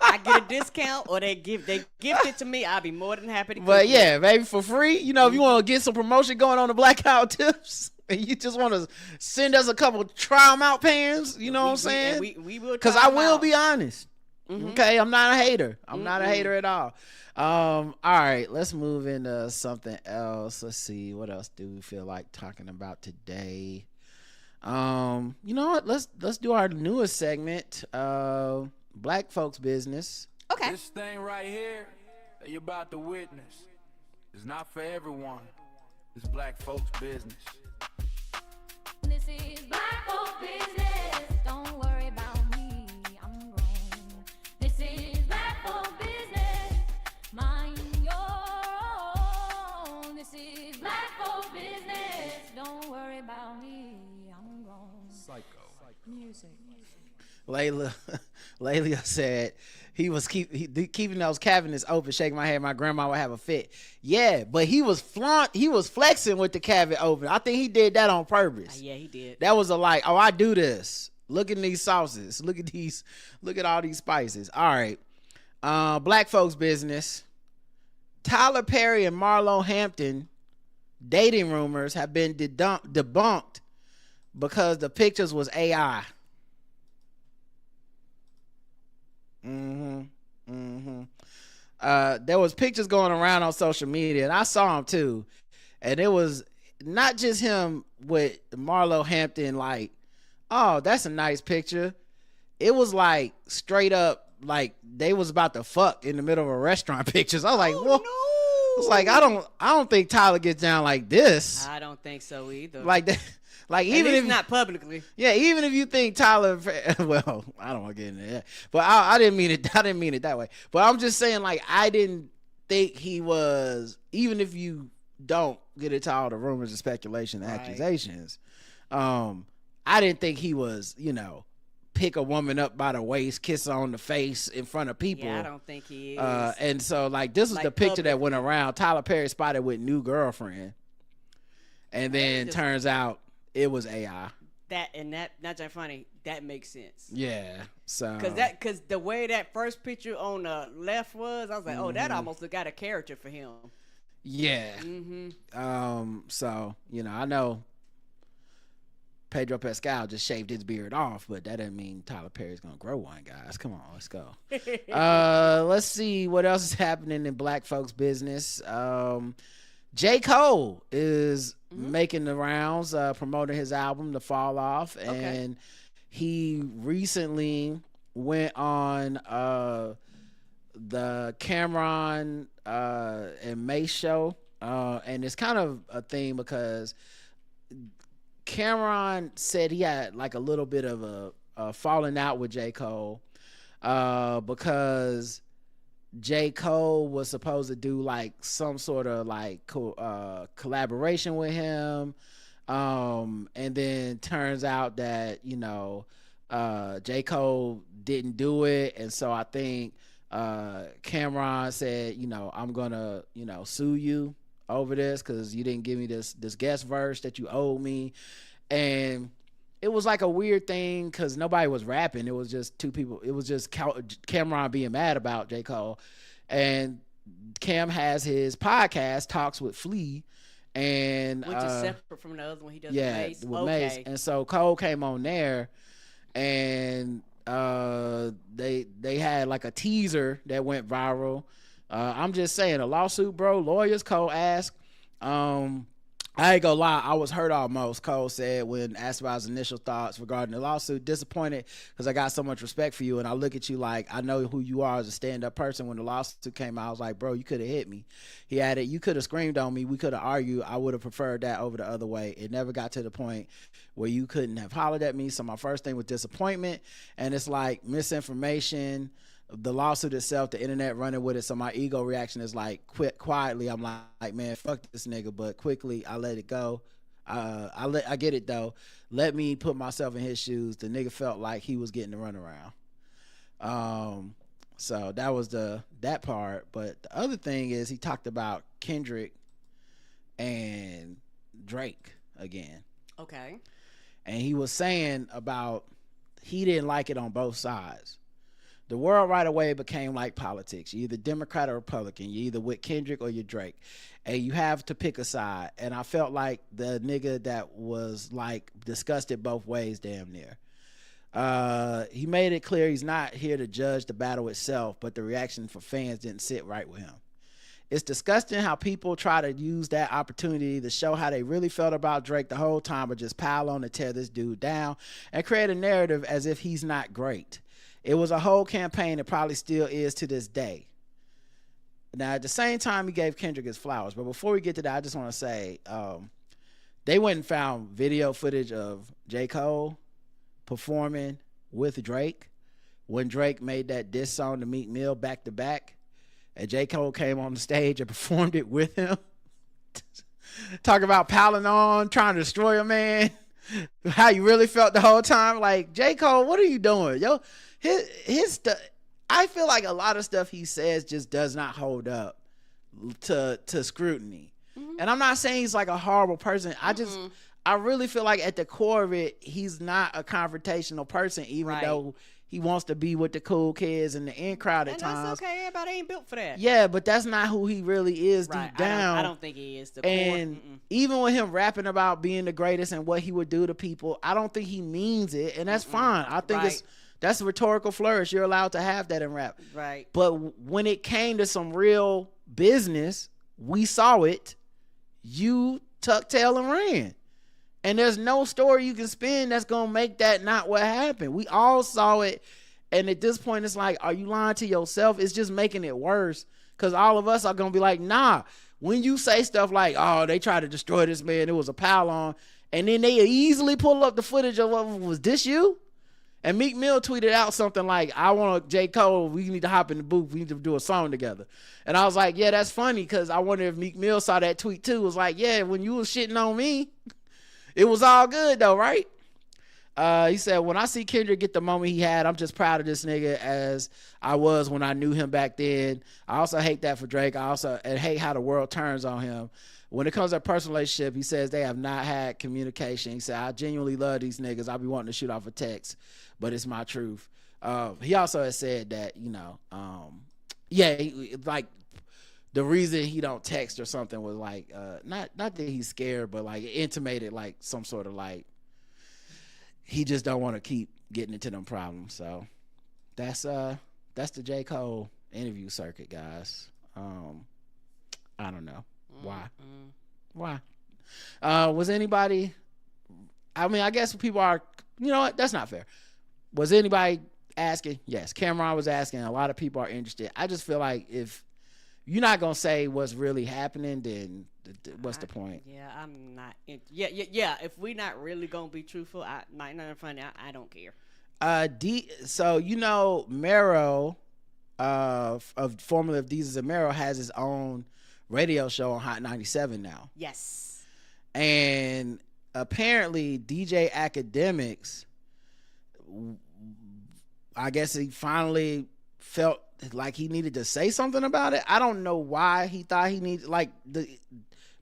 I get a discount or they gift it to me, I'll be more than happy to cook. But yeah, maybe for free. You know, if you want to get some promotion going on the Blackout Tips and you just want to send us a couple try them out pans, you know what I'm saying? We will. Because I will be honest. Okay, I'm not a hater. I'm not a hater at all. All right, let's move into something else. Let's see, what else do we feel like talking about today? You know what? Let's do our newest segment. Black folks business. Okay. This thing right here that you're about to witness is not for everyone. It's black folks business. This is black folks business. Don't worry about me. I'm grown. This is black folks business. Mind your own. This is black folks business. Don't worry about me. I'm grown. Psycho. Music. Layla said he was keeping those cabinets open, shaking my head. My grandma would have a fit. Yeah, but he was flexing with the cabinet open. I think he did that on purpose. Yeah, he did. That was oh, I do this. Look at these sauces. Look at all these spices. All right. Black folks business. Tyler Perry and Marlo Hampton dating rumors have been debunked because the pictures was AI. There was pictures going around on social media, and I saw them too, and it was not just him with Marlo Hampton, like, oh, that's a nice picture. It was like straight up, like they was about to fuck in the middle of a restaurant pictures. I was like, whoa. No. It's like I don't think Tyler gets down like this. I don't think so either. Like that. Like, even if not publicly. Yeah, even if you think Tyler, well, I don't want to get into that, but I didn't mean it. I didn't mean it that way. But I'm just saying, like, I didn't think he was. Even if you don't get into all the rumors and speculation, and accusations, I didn't think he was. Pick a woman up by the waist, kiss her on the face in front of people. Yeah, I don't think he is. And so, like, this was the picture that went around. Tyler Perry spotted with new girlfriend, and then turns out. It was AI. That not that funny. That makes sense. Yeah. So because the way that first picture on the left was, I was like, oh, that almost got a character for him. Yeah. So I know Pedro Pascal just shaved his beard off, but that doesn't mean Tyler Perry's gonna grow one, guys. Come on, let's go. Let's see what else is happening in black folks' business. J. Cole is making the rounds, promoting his album, The Fall Off, and he recently went on the Cameron and Mace show, and it's kind of a thing because Cameron said he had like a little bit of a falling out with J. Cole because J. Cole was supposed to do like some sort of like collaboration with him, and then turns out that J. Cole didn't do it, and so I think Cameron said, I'm gonna sue you over this because you didn't give me this guest verse that you owed me. And it was like a weird thing because nobody was rapping. It was just two people. It was just Cameron being mad about J. Cole. And Cam has his podcast, Talks with Flea. And which is separate from the other one he does with Mace. And so Cole came on there and they had like a teaser that went viral. I'm just saying, a lawsuit, bro. Lawyers, Cole asked. I ain't gonna lie, I was hurt almost, Cole said when asked about his initial thoughts regarding the lawsuit. Disappointed because I got so much respect for you and I look at you like I know who you are as a stand-up person. When the lawsuit came out, I was like, bro, you could have hit me. He added, you could have screamed on me. We could have argued. I would have preferred that over the other way. It never got to the point where you couldn't have hollered at me. So my first thing was disappointment, and it's like misinformation, the lawsuit itself, the internet running with it. So my ego reaction is like, quietly, I'm like, man, fuck this nigga. But quickly, I let it go. I get it though. Let me put myself in his shoes. The nigga felt like he was getting the runaround. So that was that part. But the other thing is he talked about Kendrick and Drake again. Okay. And he was saying about he didn't like it on both sides. The world right away became like politics. You're either Democrat or Republican. You're either with Kendrick or you're Drake. And you have to pick a side. And I felt like the nigga that was like discussed it both ways damn near. He made it clear he's not here to judge the battle itself, but the reaction for fans didn't sit right with him. It's disgusting how people try to use that opportunity to show how they really felt about Drake the whole time, but just pile on and tear this dude down and create a narrative as if he's not great. It was a whole campaign. It probably still is to this day. Now, at the same time, he gave Kendrick his flowers. But before we get to that, I just want to say they went and found video footage of J. Cole performing with Drake when Drake made that diss song to Meek Mill back to back. And J. Cole came on the stage and performed it with him. Talk about piling on, trying to destroy a man. How you really felt the whole time. Like, J. Cole, what are you doing? Yo, his stuff, I feel like a lot of stuff he says just does not hold up to scrutiny. Mm-hmm. And I'm not saying he's like a horrible person. I really feel like at the core of it, he's not a confrontational person, even though He wants to be with the cool kids and the in crowd at times. That's okay. Everybody ain't built for that. Yeah, but that's not who he really is Right. deep down. I don't think he is. And even with him rapping about being the greatest and what he would do to people, I don't think he means it, and that's fine. I think that's a rhetorical flourish. You're allowed to have that in rap. Right. But when it came to some real business, we saw it. You tucked tail and ran. And there's no story you can spin that's going to make that not what happened. We all saw it. And at this point, it's like, are you lying to yourself? It's just making it worse. Because all of us are going to be like, nah. When you say stuff like, oh, they tried to destroy this man, it was a pile on. And then they easily pull up the footage of, was this you? And Meek Mill tweeted out something like, I want J. Cole, we need to hop in the booth. We need to do a song together. And I was like, yeah, that's funny. Because I wonder if Meek Mill saw that tweet too. It was like, yeah, when you was shitting on me, it was all good though, right? He said, when I see Kendrick get the moment he had, I'm just proud of this nigga as I was when I knew him back then. I also hate that for Drake. I also hate how the world turns on him. When it comes to a personal relationship, he says they have not had communication. He said, I genuinely love these niggas. I be wanting to shoot off a text, but it's my truth. He also has said that, like the reason he don't text or something was like, not that he's scared, but like it intimated like some sort of like, he just don't want to keep getting into them problems. So that's the J. Cole interview circuit, guys. I don't know why. Was anybody? I mean, I guess people are. You know what? That's not fair. Was anybody asking? Yes, Cameron was asking. A lot of people are interested. I just feel like if you're not gonna say what's really happening, then what's the point? Yeah, I'm not. Yeah. If we're not really gonna be truthful, nothing funny. I don't care. So Mero, formerly of Deezus and Mero, has his own radio show on Hot 97 now. Yes. And apparently DJ Akademiks, I guess he finally felt like he needed to say something about it. I don't know why he thought he needed,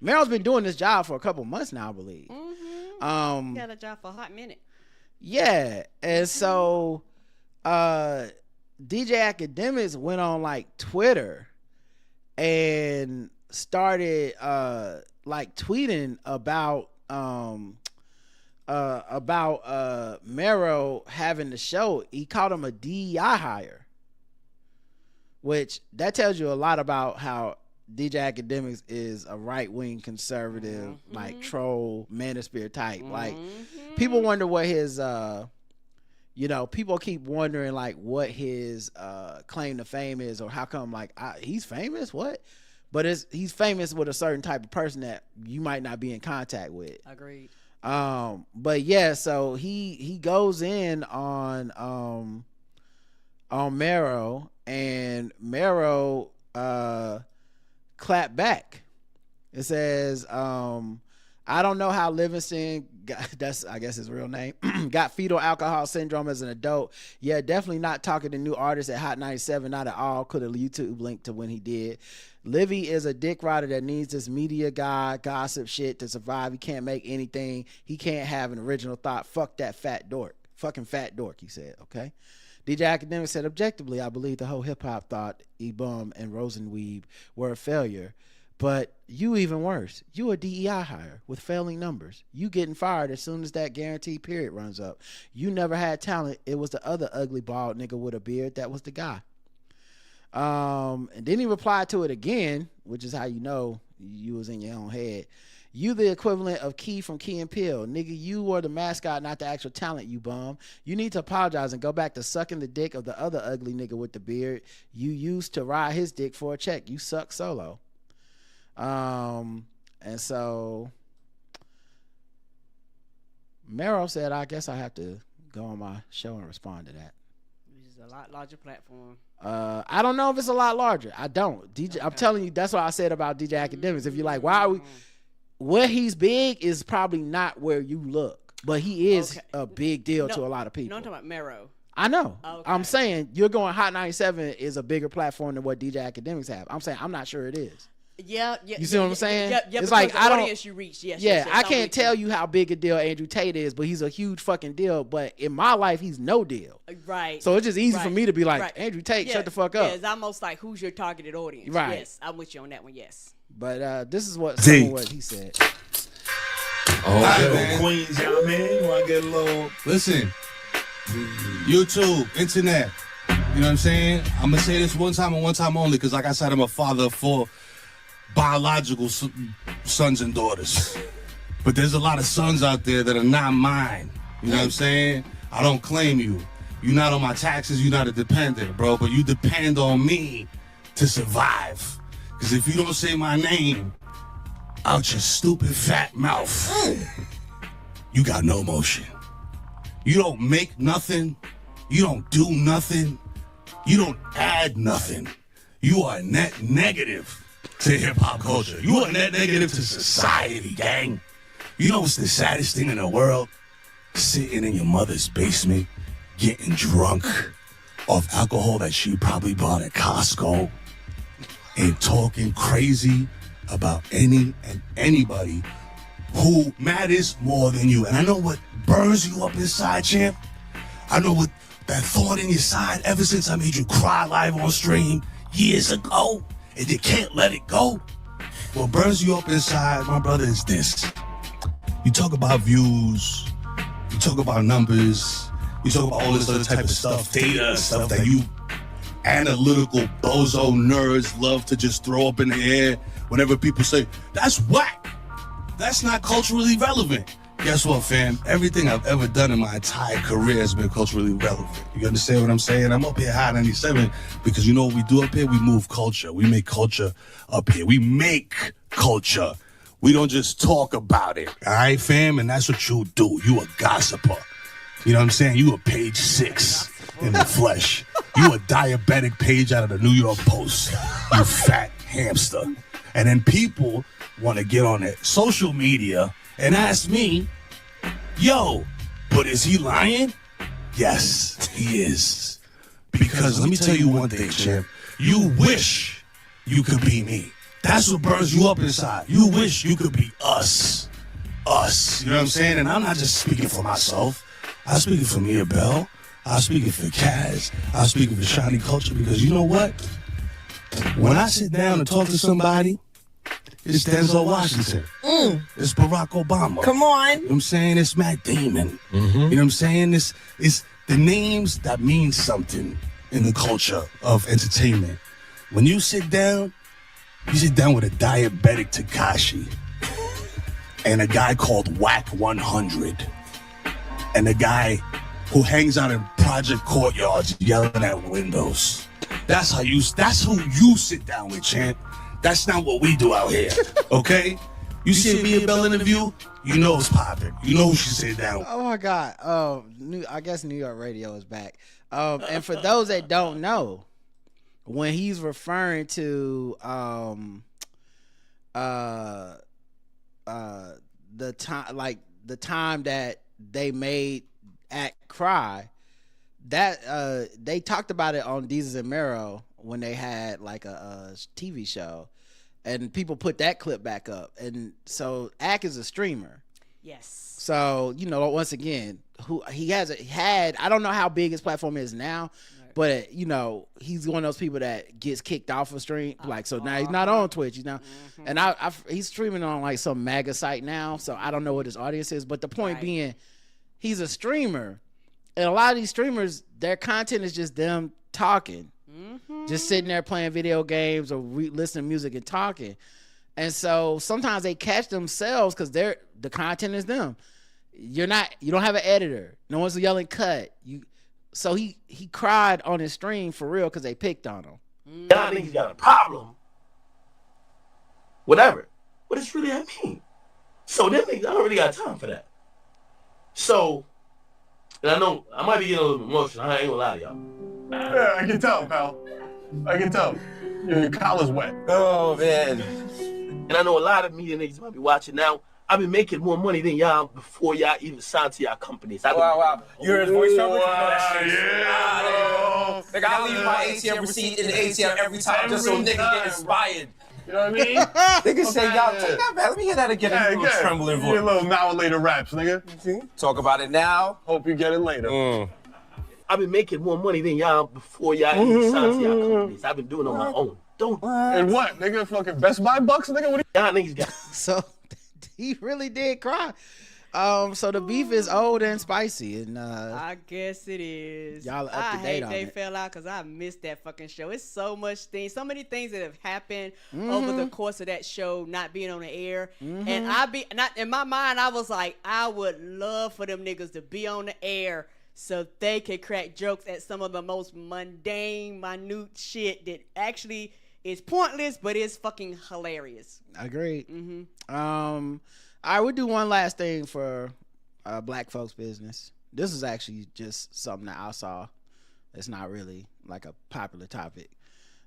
Mero's been doing this job for a couple months now, I believe. Mm-hmm. He had a job for a hot minute. Yeah. And so DJ Akademiks went on like Twitter and started tweeting about Mero having the show. He called him a DEI hire, which that tells you a lot about how DJ Akademiks is a right-wing conservative, like troll manosphere type. Like people wonder what his people keep wondering like what his claim to fame is, or how come he's famous, what? But he's famous with a certain type of person that you might not be in contact with. Agreed. But yeah, so he goes in on Mero, and Mero clapped back. It says, I don't know how Livingston that's I guess his real name got fetal alcohol syndrome as an adult. Yeah, definitely not talking to new artists at Hot 97, not at all. Could a YouTube link to when he did. Livy is a dick rider that needs this media guy gossip shit to survive. He can't make anything. He can't have an original thought. Fuck that fat dork. Fucking fat dork, he said. Okay. DJ Akademiks said, objectively, I believe the whole hip-hop thought E-Bum and Rosenweeb were a failure. But you even worse. You a DEI hire with failing numbers. You getting fired as soon as that guaranteed period runs up. You never had talent. It was the other ugly bald nigga with a beard that was the guy. And then he replied to it again, which is how you know you was in your own head. You the equivalent of Key from Key and Peele. Nigga, you were the mascot, not the actual talent, you bum. You need to apologize and go back to sucking the dick of the other ugly nigga with the beard you used to ride his dick for a check. You suck solo. And so Mero said, I guess I have to go on my show and respond to that. Which is a lot larger platform. I don't know if it's a lot larger. I don't. DJ, I'm telling you, that's what I said about DJ Akademiks. If you're like, why are we? Where he's big is probably not where you look, but he is a big deal to a lot of people. No, I'm talking about Mero. I know. Okay. I'm saying you're going Hot 97 is a bigger platform than what DJ Akademiks have. I'm saying I'm not sure it is. Yeah. You see what I'm saying? Yeah. It's like, I don't. Audience you reach. Yes. Yeah, I can't tell you how big a deal Andrew Tate is, but he's a huge fucking deal. But in my life, he's no deal. Right. So it's just easy for me to be like, Andrew Tate, shut the fuck up. Yeah, it's almost like who's your targeted audience. Right. Yes, I'm with you on that one. Yes. But this is what some of what he said. Oh, Queens, y'all, man. You want to get a little. Listen, YouTube, internet. You know what I'm saying? I'm going to say this one time and one time only because, like I said, I'm a father of 4 biological sons and daughters. But there's a lot of sons out there that are not mine. You know what I'm saying? I don't claim you. You're not on my taxes. You're not a dependent, bro. But you depend on me to survive. Because if you don't say my name out your stupid fat mouth, you got no motion. You don't make nothing. You don't do nothing. You don't add nothing. You are net negative to hip-hop culture. You are net negative to society, gang. You know what's the saddest thing in the world? Sitting in your mother's basement, getting drunk off alcohol that she probably bought at Costco and talking crazy about any and anybody who matters more than you. And I know what burns you up inside, champ. I know what that thought in your side ever since I made you cry live on stream years ago, and you can't let it go. What burns you up inside, my brother, is this. You talk about views, you talk about numbers, you talk about all this other type of stuff, data, stuff that you analytical bozo nerds love to just throw up in the air whenever people say, that's whack. That's not culturally relevant. Guess what, fam? Everything I've ever done in my entire career has been culturally relevant. You understand what I'm saying? I'm up here high 97 because you know what we do up here? We move culture. We make culture up here. We make culture. We don't just talk about it. All right, fam? And that's what you do. You a gossiper. You know what I'm saying? You a page 6 in the flesh. You a diabetic page out of the New York Post. You fat hamster. And then people want to get on it. Social media and ask me, yo, but is he lying? Yes, he is. Because let me tell you one thing, champ. You wish you could be me. That's what burns you up inside. You wish you could be us. Us. You know what I'm saying? And I'm not just speaking for myself. I'm speaking for Mia Bell. I'm speaking for Kaz. I'm speaking for Shiny Culture because you know what? When I sit down and talk to somebody, it's Denzel Washington. It's Barack Obama. Come on. You know what I'm saying? It's Matt Damon. You know what I'm saying? It's the names that mean something in the culture of entertainment. When you sit down with a diabetic Tekashi and a guy called Whack 100 and a guy who hangs out in project courtyards yelling at windows. That's who you sit down with, champ. That's not what we do out here, okay? You see Mia Bell interview, you know it's popping. You know who she sit down with. Oh my God. I guess New York radio is back. And for those that don't know, when he's referring to the time that they made Act Cry, that they talked about it on Deezus and Mero when they had like a TV show, and people put that clip back up. And so Ack is a streamer. Yes. So, you know, once again, he had, I don't know how big his platform is now, but you know, he's one of those people that gets kicked off a stream. Like, so now he's not on Twitch, he's now, and he's streaming on like some MAGA site now. So I don't know what his audience is, but the point being, he's a streamer, and a lot of these streamers, their content is just them talking. Just sitting there playing video games or listening to music and talking. And so sometimes they catch themselves because the content is them. You don't have an editor. No one's yelling cut. So he cried on his stream for real because they picked on him. Y'all niggas got a problem. Whatever. What does really that mean? So them niggas, I don't really got time for that. So, and I know I might be getting a little emotional. I ain't gonna lie to y'all. Yeah, I can tell, pal. I can tell. Your collar's wet. Oh, man. And I know a lot of media niggas might be watching now. I've been making more money than y'all before y'all even signed to y'all companies. Wow. You heard his voice trouble? Yeah. Nigga, I leave my ATM receipt in the ATM every time just so niggas get inspired. You know what I mean? Nigga say, y'all, take that back. Let me hear that again in a little trembling voice. Your little now and later raps, nigga. Talk about it now. Hope you get it later. I've been making more money than y'all before y'all even signed to y'all companies. I've been doing it on my own. And what, nigga? Fucking Best Buy bucks, nigga? What y'all niggas got? So he really did cry. So the beef is old and spicy, and I guess it is. Y'all up to date on I hate they it. fell out because I missed that fucking show. It's so much many things that have happened over the course of that show not being on the air. And in my mind, I was like, I would love for them niggas to be on the air so they could crack jokes at some of the most mundane, minute shit that actually is pointless, but is fucking hilarious. Agreed. I would do one last thing for black folks business. This is actually just something that I saw. It's not really like a popular topic,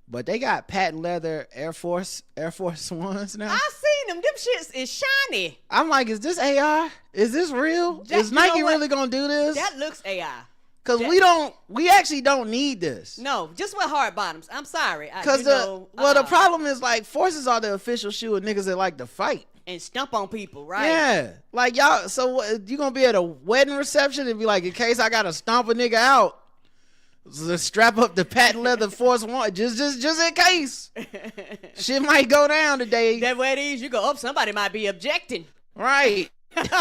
but they got patent leather Air Force Ones now. I seen them. Them shits is shiny. I'm like, is this AI? Is this real? Is Nike really gonna do this? That looks AI. Cause we actually don't need this. No, just with hard bottoms. I'm sorry. Cause the problem is like Forces are the official shoe of niggas that like to fight and stump on people, right? Yeah, like y'all. So what, you gonna be at a wedding reception and be like, in case I gotta stomp a nigga out, so strap up the patent leather Force One, just in case shit might go down today. That way it is, you go up, somebody might be objecting. Right. If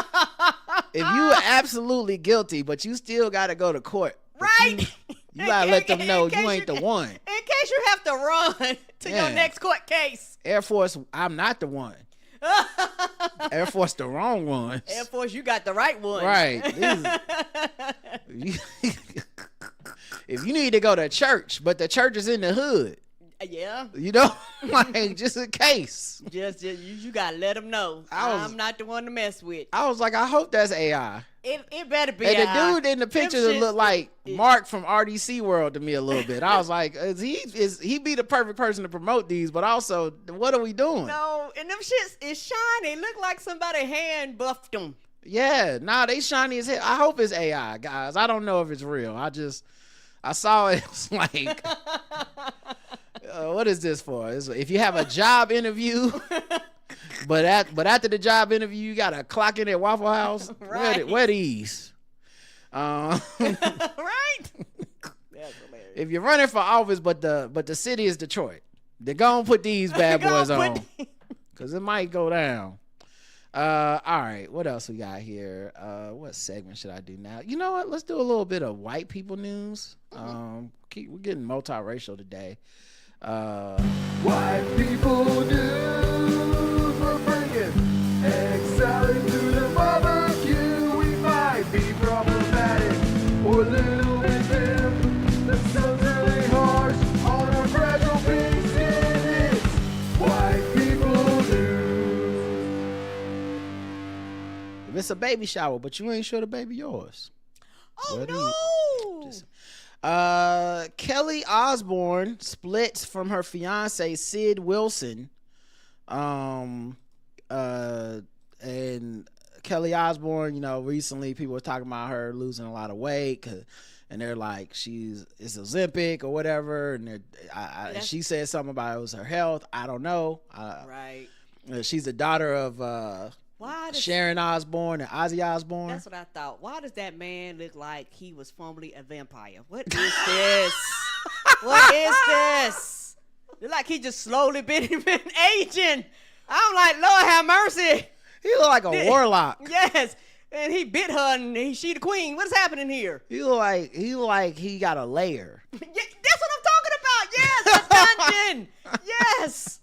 you are absolutely guilty, but you still gotta go to court, right? You gotta let them know you ain't the one. In case you have to run to your next court case. Air Force, I'm not the one. Air Force, the wrong one. Air Force, you got the right one. Right. If you need to go to church, but the church is in the hood. Yeah. You know, like just in case. Just you gotta let them know. I'm not the one to mess with. I was like, I hope that's AI. It better be. And the dude in the picture looked like Mark from RDC World to me a little bit. I was like, is he be the perfect person to promote these? But also, what are we doing? No, and them shits is shiny. Look like somebody hand buffed them. Yeah, they shiny as hell. I hope it's AI, guys. I don't know if it's real. I saw it. It was like, what is this for? If you have a job interview. But after the job interview, you gotta clock in at Waffle House. Right. Where these? Right. If you're running for office, but the city is Detroit, they're gonna put these bad boys on, cause it might go down. All right, what else we got here? What segment should I do now? You know what? Let's do a little bit of white people news. We're getting multiracial today. White people news. Egg salad to the barbecue. We might be problematic or a little bit dim. That sounds really harsh on our fragile pink skin. It's white people news. If it's a baby shower, but you ain't sure the baby yours. Oh no! Kelly Osbourne splits from her fiance Sid Wilson. And Kelly Osbourne, recently people were talking about her losing a lot of weight, and they're like, it's Ozempic or whatever, and she said something about it was her health. I don't know. Right. She's the daughter of Sharon Osbourne and Ozzy Osbourne. That's what I thought. Why does that man look like he was formerly a vampire? What is this? What is this? Look like he just slowly been aging. I'm like, Lord have mercy. He look like a warlock. Yes. And he bit her and she the queen. What's happening here? He look like he got a lair. Yeah, that's what I'm talking about. Yes, a dungeon. Yes.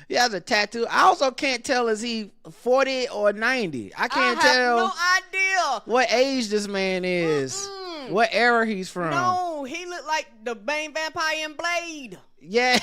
He has a tattoo. I also can't tell is he 40 or 90. I can't tell. No idea what age this man is. What era he's from. No, he looked like the main vampire in Blade. Yeah,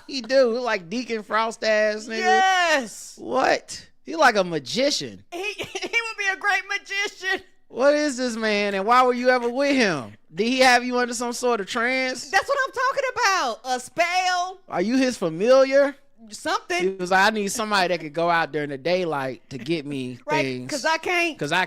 he do. Look like Deacon Frost ass nigga. Yes. What? He like a magician. He would be a great magician. What is this man, and why were you ever with him? Did he have you under some sort of trance? That's what I'm talking about. A spell. Are you his familiar? Something. He was like, I need somebody that could go out during the daylight to get me things. Because I can't. Because I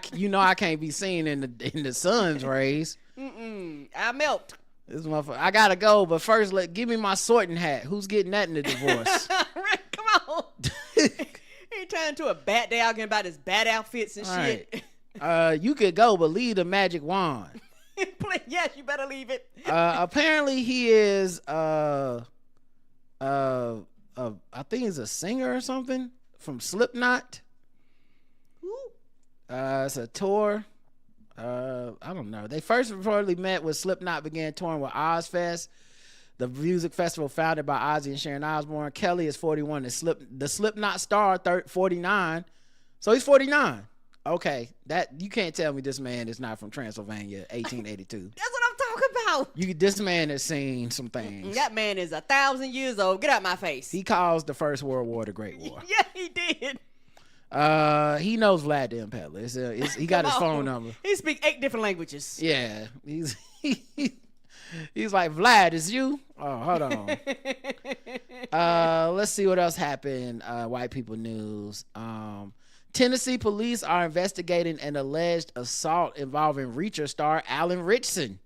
can't be seen in the sun's rays. I melt. This motherfucker, I gotta go, but first give me my sorting hat. Who's getting that in the divorce? turn into a bat day arguing about his bat outfits and shit. Right. You could go, but leave the magic wand. Yes, you better leave it. Apparently he is I think he's a singer or something from Slipknot. It's a tour. I don't know. They first reportedly met when Slipknot began touring with Ozfest, the music festival founded by Ozzy and Sharon Osbourne. Kelly is 41. The Slipknot star, 49. So he's 49. Okay, that you can't tell me this man is not from Transylvania, 1882. That's what I'm talking about. This man has seen some things. That man is 1,000 years old. Get out my face. He caused the First World War the Great War. Yeah, he did. He knows Vlad the Impaler. He got his phone number. He speaks 8 different languages. Yeah, he's like, Vlad, is you? Oh, hold on. Let's see what else happened. White people news. Tennessee police are investigating an alleged assault involving Reacher star Alan Ritchson.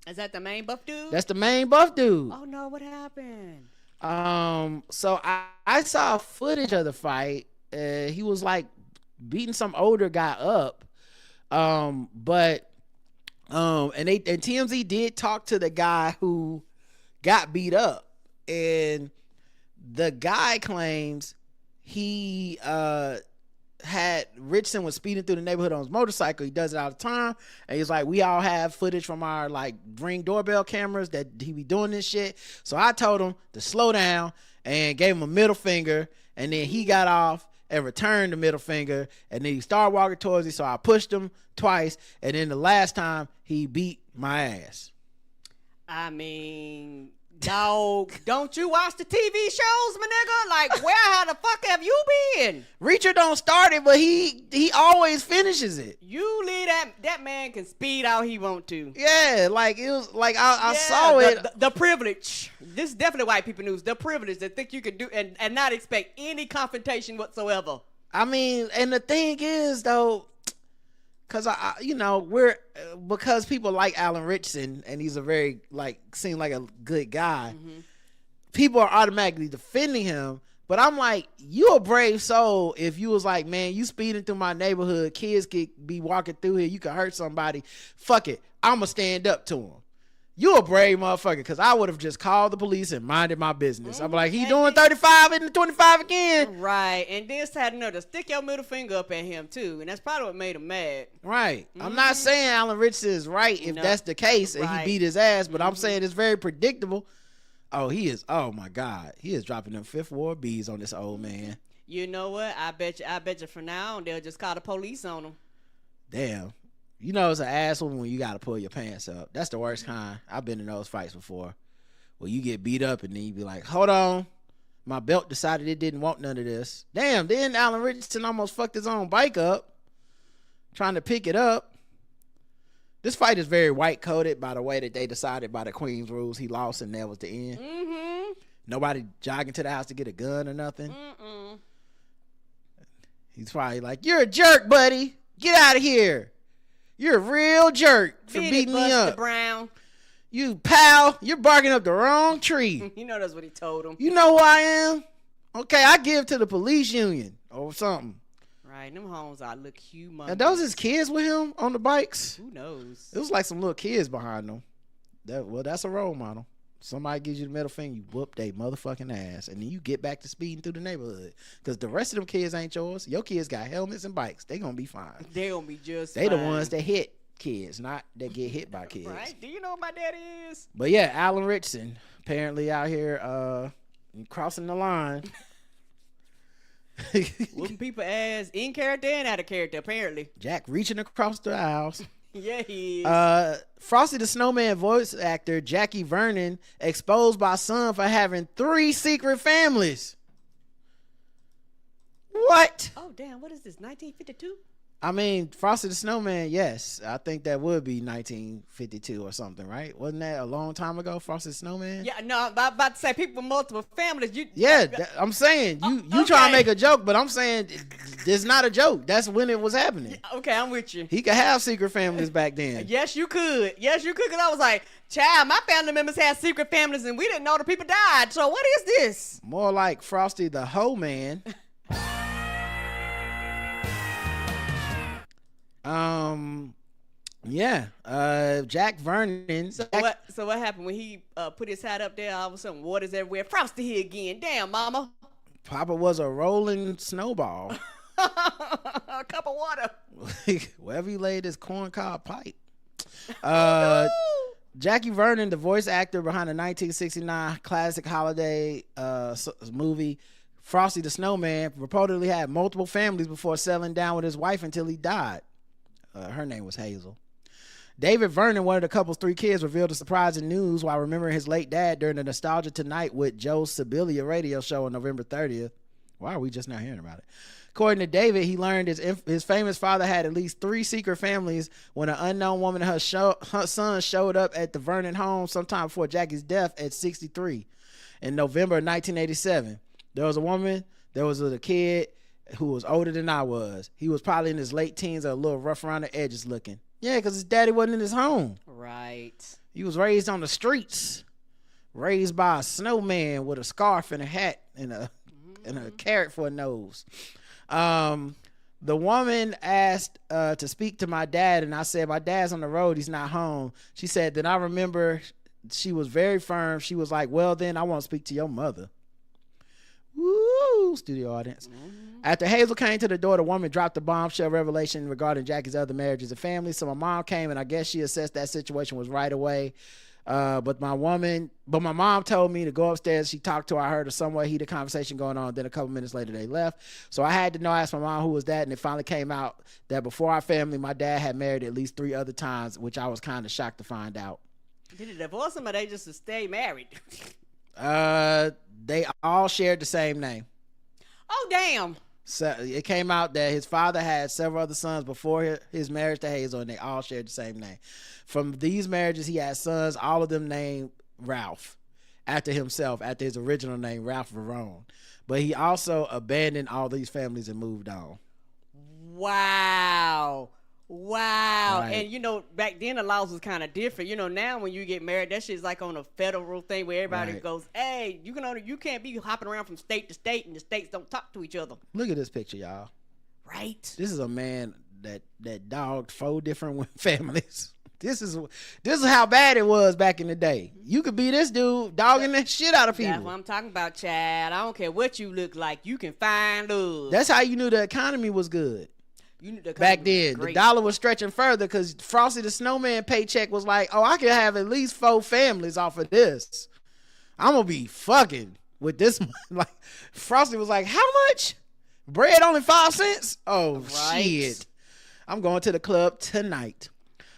Is that the main buff dude? That's the main buff dude. Oh no, what happened? So I saw footage of the fight. He was like beating some older guy up. And TMZ did talk to the guy who got beat up, and the guy claims he had Richardson was speeding through the neighborhood on his motorcycle. He does it all the time, and he's like, we all have footage from our like Ring doorbell cameras that he be doing this shit. So I told him to slow down and gave him a middle finger, and then he got off and returned the middle finger, and then he started walking towards me, so I pushed him twice, and then the last time he beat my ass. I mean, dog, don't you watch the TV shows, my nigga? Like, how the fuck have you been? Reacher don't start it, but he always finishes it. You leave that man can speed out he want to. Yeah, like it was like I saw it. The privilege. This is definitely white people news. The privilege that think you can do and not expect any confrontation whatsoever. I mean, and the thing is though, because because people like Alan Ritchson and he's a very seemed like a good guy. Mm-hmm. People are automatically defending him, but I'm like, you a brave soul if you was like, man, you speeding through my neighborhood, kids could be walking through here, you could hurt somebody. Fuck it, I'ma stand up to him. You a brave motherfucker, because I would have just called the police and minded my business. Mm-hmm. I'm like, he doing 35 and 25 again. Right, and then had to stick your middle finger up at him too, and that's probably what made him mad. Right. Mm-hmm. I'm not saying Alan Richardson is right if that's the case and he beat his ass, but I'm saying it's very predictable. Oh, he is. Oh my God, he is dropping them Fifth Ward bees on this old man. You know what? I bet you from now on they'll just call the police on him. Damn. You know it's an asshole when you gotta pull your pants up. That's the worst kind. I've been in those fights before, where you get beat up and then you be like, "Hold on, my belt decided it didn't want none of this." Damn. Then Alan Richardson almost fucked his own bike up, trying to pick it up. This fight is very white coded by the way that they decided by the Queen's rules. He lost and that was the end. Mm-hmm. Nobody jogging to the house to get a gun or nothing. Mm-mm. He's probably like, "You're a jerk, buddy. Get out of here. You're a real jerk for beating me up. Brown. You pal, you're barking up the wrong tree." You know that's what he told him. You know who I am? Okay, I give to the police union or something. Right, them homes I look humongous. And those his kids with him on the bikes? Who knows? It was like some little kids behind them. That's a role model. Somebody gives you the middle finger, you whoop they motherfucking ass, and then you get back to speeding through the neighborhood. Because the rest of them kids ain't yours. Your kids got helmets and bikes. They gonna be fine. They gonna be just They fine. the ones that hit kids, not that get hit by kids. Right? Do you know what my daddy is? But yeah, Alan Richardson apparently out here crossing the line. Whooping people ass in character and out of character, apparently. Jack reaching across the aisles. Yeah, he is. Frosty the Snowman voice actor Jackie Vernon exposed by son for having 3 secret families. What? Oh, damn. What is this, 1952? I mean, Frosty the Snowman, yes. I think that would be 1952 or something, right? Wasn't that a long time ago, Frosty the Snowman? Yeah, no, I'm about to say people with multiple families. I'm saying, you trying to make a joke, but I'm saying it's not a joke. That's when it was happening. Okay, I'm with you. He could have secret families back then. Yes, you could. Yes, you could, because I was like, child, my family members had secret families, and we didn't know the people died. So what is this? More like Frosty the Hoe Man. Jack Vernon. So what happened when he put his hat up there? All of a sudden, water's everywhere. Frosty here again. Damn, mama. Papa was a rolling snowball. A cup of water. Wherever he laid his corncob pipe. Jackie Vernon, the voice actor behind the 1969 classic holiday movie Frosty the Snowman, reportedly had multiple families before settling down with his wife until he died. Her name was Hazel. David Vernon, one of the couple's 3 kids, revealed the surprising news while remembering his late dad during the Nostalgia Tonight with Joe Sibilia radio show on November 30th. Why are we just now hearing about it? According to David, he learned his famous father had at least 3 secret families when an unknown woman and her son showed up at the Vernon home sometime before Jackie's death at 63 in November of 1987. There was a woman, there was a kid who was older than I was. He was probably in his late teens or a little rough around the edges looking. Yeah, because his daddy wasn't in his home. Right. He was raised on the streets, raised by a snowman with a scarf and a hat and a carrot for a nose. The woman asked to speak to my dad, and I said, my dad's on the road, he's not home. She said, then I remember she was very firm. She was like, well, then I want to speak to your mother. Woo, studio audience. After Hazel came to the door, the woman dropped the bombshell revelation regarding Jackie's other marriages and families. So my mom came, and I guess she assessed that situation was right away. But my mom told me to go upstairs. She talked to her. I heard a somewhat heated conversation going on. Then a couple minutes later, they left. So I had to know, ask my mom who was that, and it finally came out that before our family, my dad had married at least 3 other times, which I was kind of shocked to find out. Did he divorce him or they just stay married? They all shared the same name. Oh, damn. So it came out that his father had several other sons before his marriage to Hazel, and they all shared the same name. From these marriages, he had sons, all of them named Ralph, after himself, after his original name, Ralph Roan. But he also abandoned all these families and moved on. Wow. Right. And you know, back then the laws was kind of different. You know, now when you get married, that shit's like on a federal thing where everybody goes, hey, you can't be hopping around from state to state and the states don't talk to each other. Look at this picture, y'all. Right. This is a man that dogged 4 different families. This is how bad it was back in the day. You could be this dude dogging the shit out of people. That's what I'm talking about, Chad. I don't care what you look like. You can find love. That's how you knew the economy was good. Back then, the dollar was stretching further because Frosty the Snowman paycheck was like, oh, I could have at least 4 families off of this. I'm gonna be fucking with this. Like Frosty was like, how much? Bread only 5 cents? Oh shit! I'm going to the club tonight.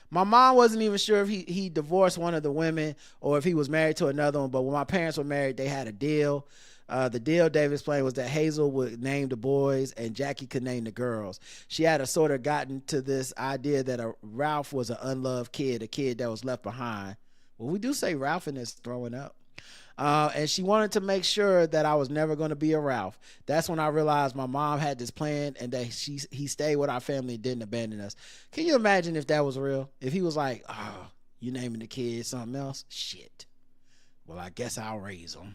My mom wasn't even sure if he divorced one of the women or if he was married to another one. But when my parents were married, they had a deal. The deal David explained was that Hazel would name the boys and Jackie could name the girls. She had sort of gotten to this idea that Ralph was an unloved kid, a kid that was left behind. Well, we do say Ralph in this throwing up. And she wanted to make sure that I was never going to be a Ralph. That's when I realized my mom had this plan and that he stayed with our family and didn't abandon us. Can you imagine if that was real? If he was like, oh, you naming the kid something else? Shit. Well, I guess I'll raise them.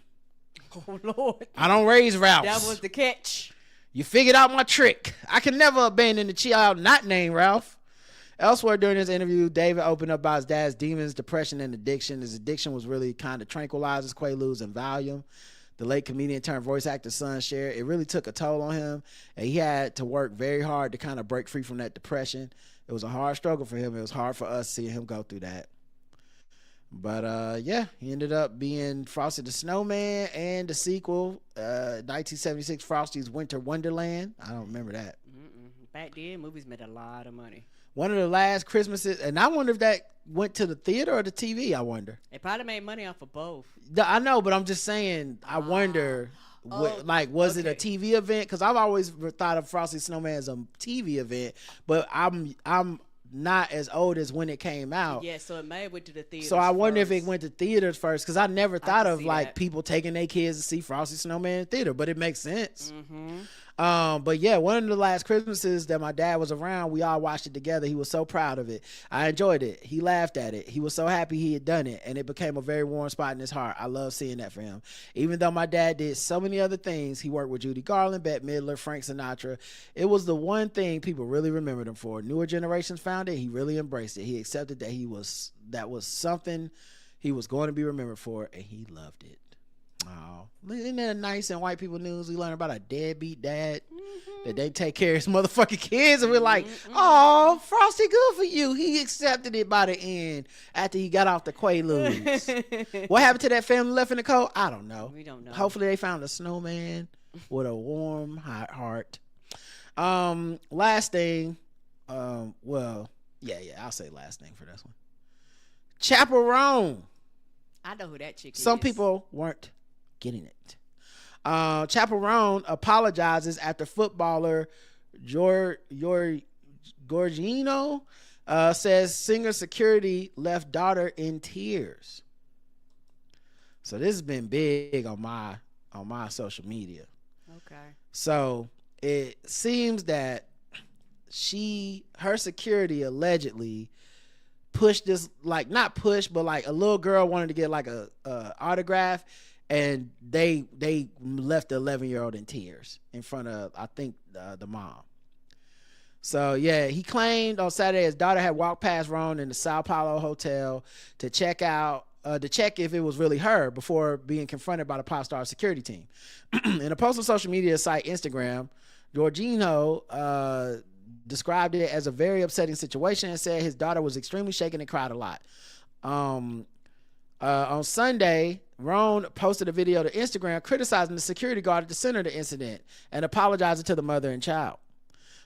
Oh, Lord. I don't raise Ralphs. That was the catch. You figured out my trick. I can never abandon the child not named Ralph. Elsewhere during this interview, David opened up about his dad's demons, depression, and addiction. His addiction was really kind of tranquilizers, Quaaludes, and Valium. The late comedian turned voice actor's son shared it really took a toll on him, and he had to work very hard to kind of break free from that depression. It was a hard struggle for him. It was hard for us seeing him go through that. But yeah, he ended up being Frosty the Snowman and the sequel, 1976 Frosty's Winter Wonderland. I don't remember that. Back then, movies made a lot of money. One of the last Christmases, and I wonder if that went to the theater or the TV, I wonder. They probably made money off of both. I know, but I'm just saying, I wonder, was it a TV event? Because I've always thought of Frosty the Snowman as a TV event, but I'm not as old as when it came out. Yeah, so it may have went to the theater. So I wonder if it went to theaters first, because I never thought of like people taking their kids to see Frosty Snowman in theater, but it makes sense. But yeah, one of the last Christmases that my dad was around, we all watched it together. He was so proud of it. I enjoyed it. He laughed at it. He was so happy he had done it, and it became a very warm spot in his heart. I love seeing that for him. Even though my dad did so many other things, he worked with Judy Garland, Bette Midler, Frank Sinatra. It was the one thing people really remembered him for. Newer generations found it. He really embraced it. He accepted that that was something he was going to be remembered for, and he loved it. Oh, isn't that nice? In white people news, we learn about a deadbeat dad that they take care of his motherfucking kids, and we're like, oh, Frosty, good for you. He accepted it by the end after he got off the Quaaludes. What happened to that family left in the cold? I don't know. We don't know. Hopefully they found a snowman with a warm heart. Last thing, well, yeah, I'll say last thing for this one. Chappell Roan. I know who that chick is. Some people weren't getting it. Chappell Roan apologizes after footballer Gorgino says singer security left daughter in tears. So this has been big on my social media. Okay. So it seems that her security allegedly pushed this, like not push, but like a little girl wanted to get like a autograph, and they left the 11-year-old in tears in front of, I think, the mom. So yeah, he claimed on Saturday his daughter had walked past Roan in the Sao Paulo hotel to check if it was really her before being confronted by the pop star security team. In a post on social media site Instagram, Gorgino described it as a very upsetting situation and said his daughter was extremely shaken and cried a lot. On Sunday, Roan posted a video to Instagram criticizing the security guard at the center of the incident and apologizing to the mother and child.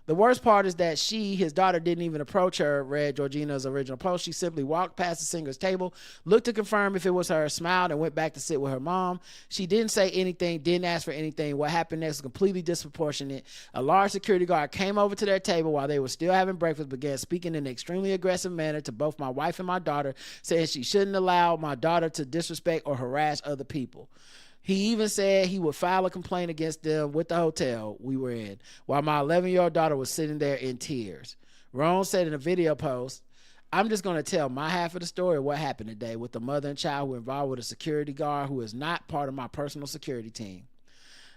The worst part is that his daughter, didn't even approach her, read Georgina's original post. She simply walked past the singer's table, looked to confirm if it was her, smiled, and went back to sit with her mom. She didn't say anything, didn't ask for anything. What happened next was completely disproportionate. A large security guard came over to their table while they were still having breakfast, began speaking in an extremely aggressive manner to both my wife and my daughter, saying she shouldn't allow my daughter to disrespect or harass other people. He even said he would file a complaint against them with the hotel we were in, while my 11-year-old daughter was sitting there in tears. Roan said in a video post, "I'm just going to tell my half of the story of what happened today with the mother and child who were involved with a security guard who is not part of my personal security team.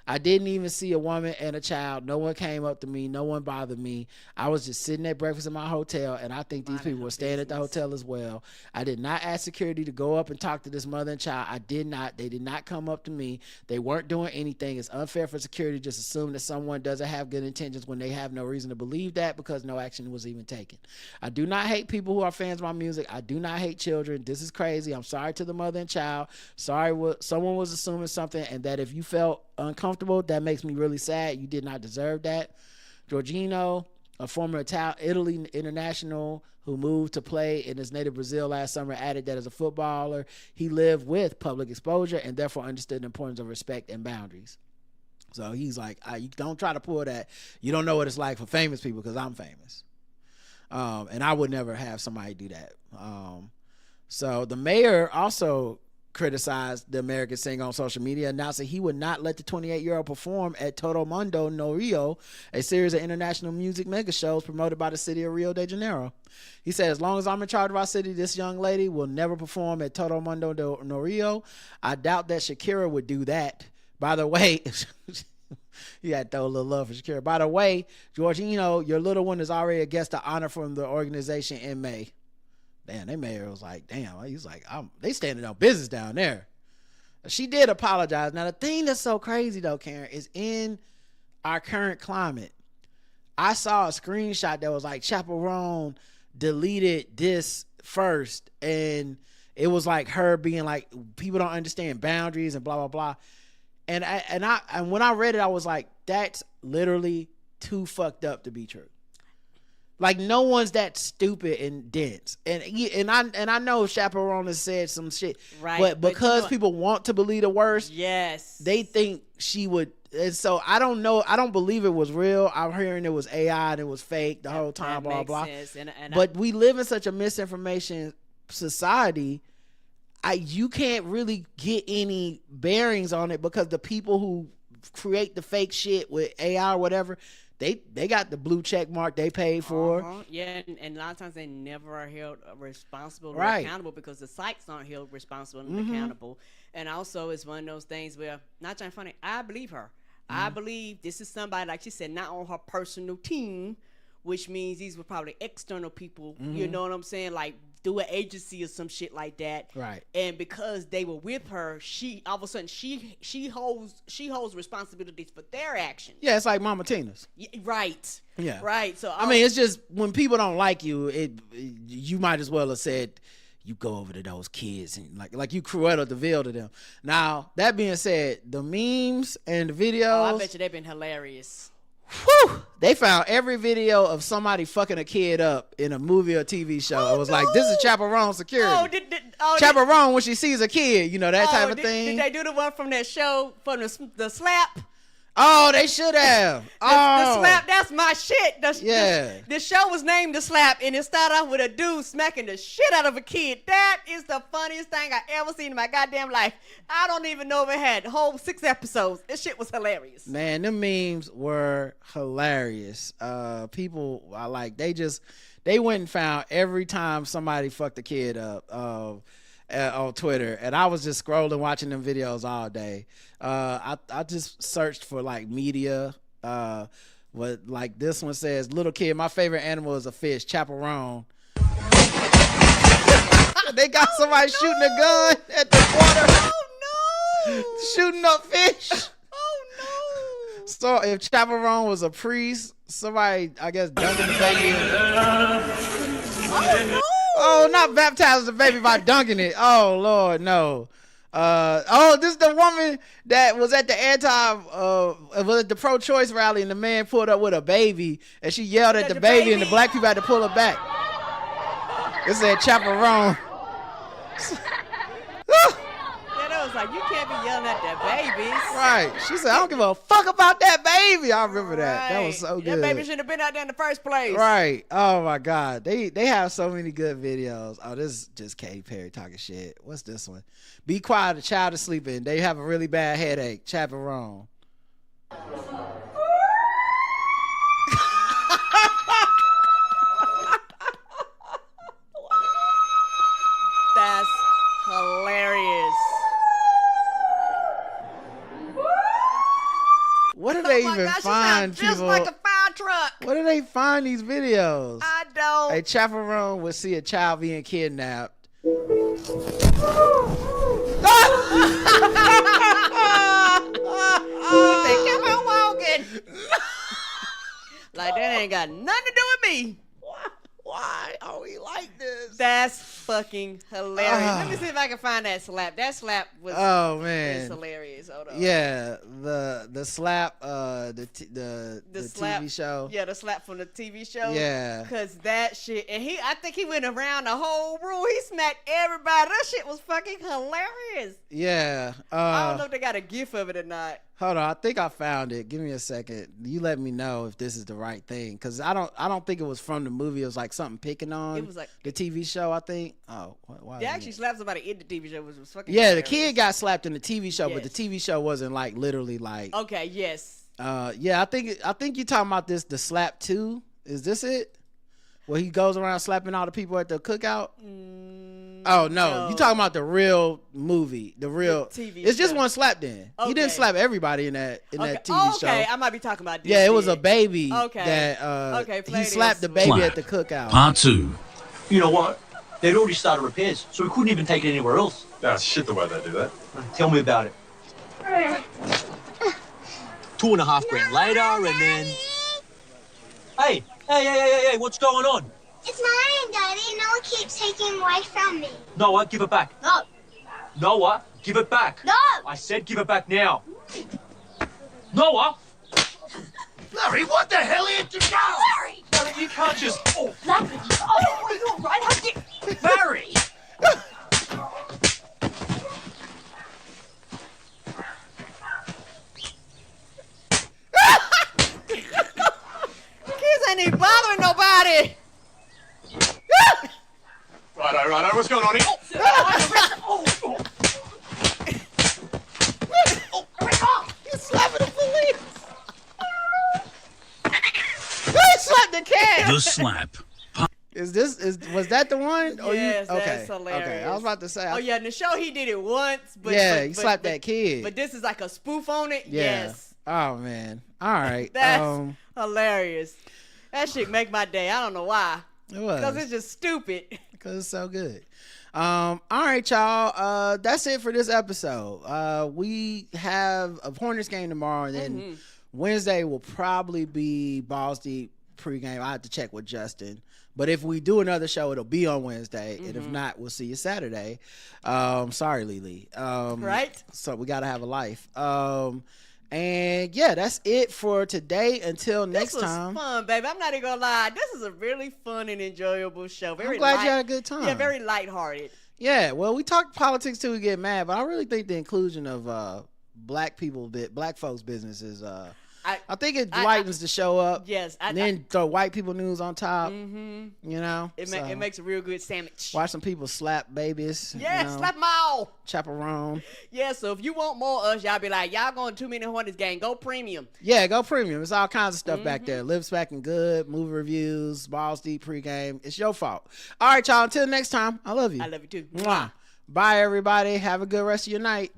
I didn't even see a woman and a child. No one came up to me. No one bothered me. I was just sitting at breakfast in my hotel, and I think these people were staying at the hotel as well. I did not ask security to go up and talk to this mother and child. I did not. They did not come up to me. They weren't doing anything. It's unfair for security to just assume that someone doesn't have good intentions when they have no reason to believe that because no action was even taken. I do not hate people who are fans of my music. I do not hate children. This is crazy. I'm sorry to the mother and child. Sorry someone was assuming something, and that if you felt uncomfortable, that makes me really sad. You did not deserve that." Gorgino, a former Italy international who moved to play in his native Brazil last summer, added that as a footballer, he lived with public exposure and therefore understood the importance of respect and boundaries. So he's like, you don't try to pull that. You don't know what it's like for famous people because I'm famous. And I would never have somebody do that. So the mayor also criticized the American singer on social media, announcing he would not let the 28-year-old perform at Todo Mundo no Rio, a series of international music mega shows promoted by the city of Rio de Janeiro. He said, "As long as I'm in charge of our city, this young lady will never perform at Todo Mundo no Rio. I doubt that Shakira would do that. By the way," you had to throw a little love for Shakira. "By the way, Gorgino, your little one is already a guest of honor from the organization in May." Damn, they mayor was like, damn, he's like, they standing on business down there. She did apologize. Now, the thing that's so crazy, though, Karen, is in our current climate, I saw a screenshot that was like, Chappell Roan deleted this first, and it was like her being like, people don't understand boundaries and blah, blah, blah. And when I read it, I was like, that's literally too fucked up to be true. Like, no one's that stupid and dense. And I know Chappell Roan has said some shit. Right. But because people want to believe the worst, yes, they think she would. And so I don't know. I don't believe it was real. I'm hearing it was AI and it was fake the whole time, blah, blah. But we live in such a misinformation society. You can't really get any bearings on it because the people who create the fake shit with AI or whatever, they got the blue check mark they paid for. Yeah, and a lot of times they never are held responsible or Right. accountable because the sites aren't held responsible and accountable. And also, it's one of those things where, not trying to funny, I believe her. I believe this is somebody, like she said, not on her personal team, which means these were probably external people, you know what I'm saying, like through an agency or some shit like that. Right. And because they were with her, she all of a sudden she holds responsibilities for their actions. Yeah, it's like Mama Tina's. Yeah, right. Yeah. Right. So I mean, it's just when people don't like you, you might as well have said, you go over to those kids and like you Cruella de Vil to them. Now, that being said, the memes and the videos, I bet you they've been hilarious. Whew, they found every video of somebody fucking a kid up in a movie or TV show. It was like, this is Chaperone security. Chaperone when she sees a kid, you know, that type of thing. Did they do the one from that show from the slap? Oh, they should have. The slap, that's my shit. Yeah. The show was named The Slap, and it started off with a dude smacking the shit out of a kid. That is the funniest thing I ever seen in my goddamn life. I don't even know if it had whole 6 episodes. This shit was hilarious. Man, them memes were hilarious. People are like, they went and found every time somebody fucked a kid up on Twitter, and I was just scrolling, watching them videos all day. I just searched for like media. What like this one says, little kid, my favorite animal is a fish, Chaperone. They got somebody shooting a gun at the water. Oh no! Shooting up fish. Oh no! So if Chaperone was a priest, somebody I guess dunking the baby. Oh no! Oh, not baptizing the baby by dunking it. Oh Lord, no. This is the woman that was at the was at the pro-choice rally, and the man pulled up with a baby, and she yelled at the baby, and the black people had to pull her back. It said Chaperone. I was like, you can't be yelling at that babies. Right. She said, I don't give a fuck about that baby. I remember that. That was so good. That baby shouldn't have been out there in the first place. Right. Oh my God. They have so many good videos. Oh, this is just Katy Perry talking shit. What's this one? Be quiet, the child is sleeping. They have a really bad headache. Chaperone. That's hilarious. What do they even find people? Just like a fire truck. Where do they find these videos? I don't. A chaperone would see a child being kidnapped. They kept on walking. Like that ain't got nothing to do with me. Why are we like this? That's fucking hilarious. Let me see if I can find that slap. That slap was man, is hilarious. Hold on. Yeah, the slap, the slap, TV show. Yeah, the slap from the TV show. Yeah, cause that shit, and I think he went around the whole room. He smacked everybody. That shit was fucking hilarious. Yeah. I don't know if they got a gif of it or not. Hold on, I think I found it. Give me a second. You let me know if this is the right thing, cause I don't think it was from the movie. It was like something picking on. It was like the TV show, I think. Oh, why? They actually slapped somebody in the TV show, which was fucking. Yeah, hilarious. the kid got slapped in the TV show, Yes. but the TV show wasn't like literally like. Okay. Yes. Yeah, I think you're talking about this. The Slap 2. Is this it? Where he goes around slapping all the people at the cookout? Oh no, you talking about the real movie, the real TV It's just show. one slap then. Okay. He didn't slap everybody in that TV show. Okay, I might be talking about this. Yeah, it was a baby Okay. that play he slapped the this. baby at the cookout. Part 2. You know what? They'd already started repairs, so we couldn't even take it anywhere else. That's shit the way they do that. Tell me about it. 2.5 grand later, and then... Hey, what's going on? It's mine, Daddy. Noah keeps taking away from me. Noah, give it back. No. Noah, give it back. No. I said give it back now. Noah! Larry, what the hell are you doing? Larry! Larry, you can't just... Oh, Larry! Oh, are you all right? How did... Larry! Kids ain't even bothering nobody. Righto. What's going on here? You slapping the slap. Was that the one? Or Yes, okay. that's hilarious. Okay, I was about to say. Oh yeah, in the show he did it once, but he slapped that kid. But this is like a spoof on it. Yeah. Yes. Oh man. All right. That's hilarious. That shit make my day. I don't know why. It was. Because it's just stupid. Because it's so good. All right, y'all. That's it for this episode. We have a Hornets game tomorrow, and then Wednesday will probably be Balls Deep pregame. I have to check with Justin. But if we do another show, it'll be on Wednesday. And if not, we'll see you Saturday. Sorry, Lily. Right? So we got to have a life. And yeah, that's it for today. Until next time. This was fun, baby. I'm not even going to lie. This is a really fun and enjoyable show. I'm glad you had a good time. Yeah, very lighthearted. Yeah, well, we talk politics till we get mad, but I really think the inclusion of black folks' businesses, I think it lightens the show up. Yes. And then throw white people news on top. Mm-hmm. You know? It makes a real good sandwich. Watch some people slap babies. Yeah, slap them all. Chappell Roan. Yeah, so if you want more of us, y'all be like, y'all going 2 Minute Hornets game. Go premium. Yeah, go premium. There's all kinds of stuff back there. Live Smacking Good, movie reviews, Balls Deep pregame. It's your fault. All right, y'all. Until next time, I love you. I love you too. Mwah. Bye, everybody. Have a good rest of your night.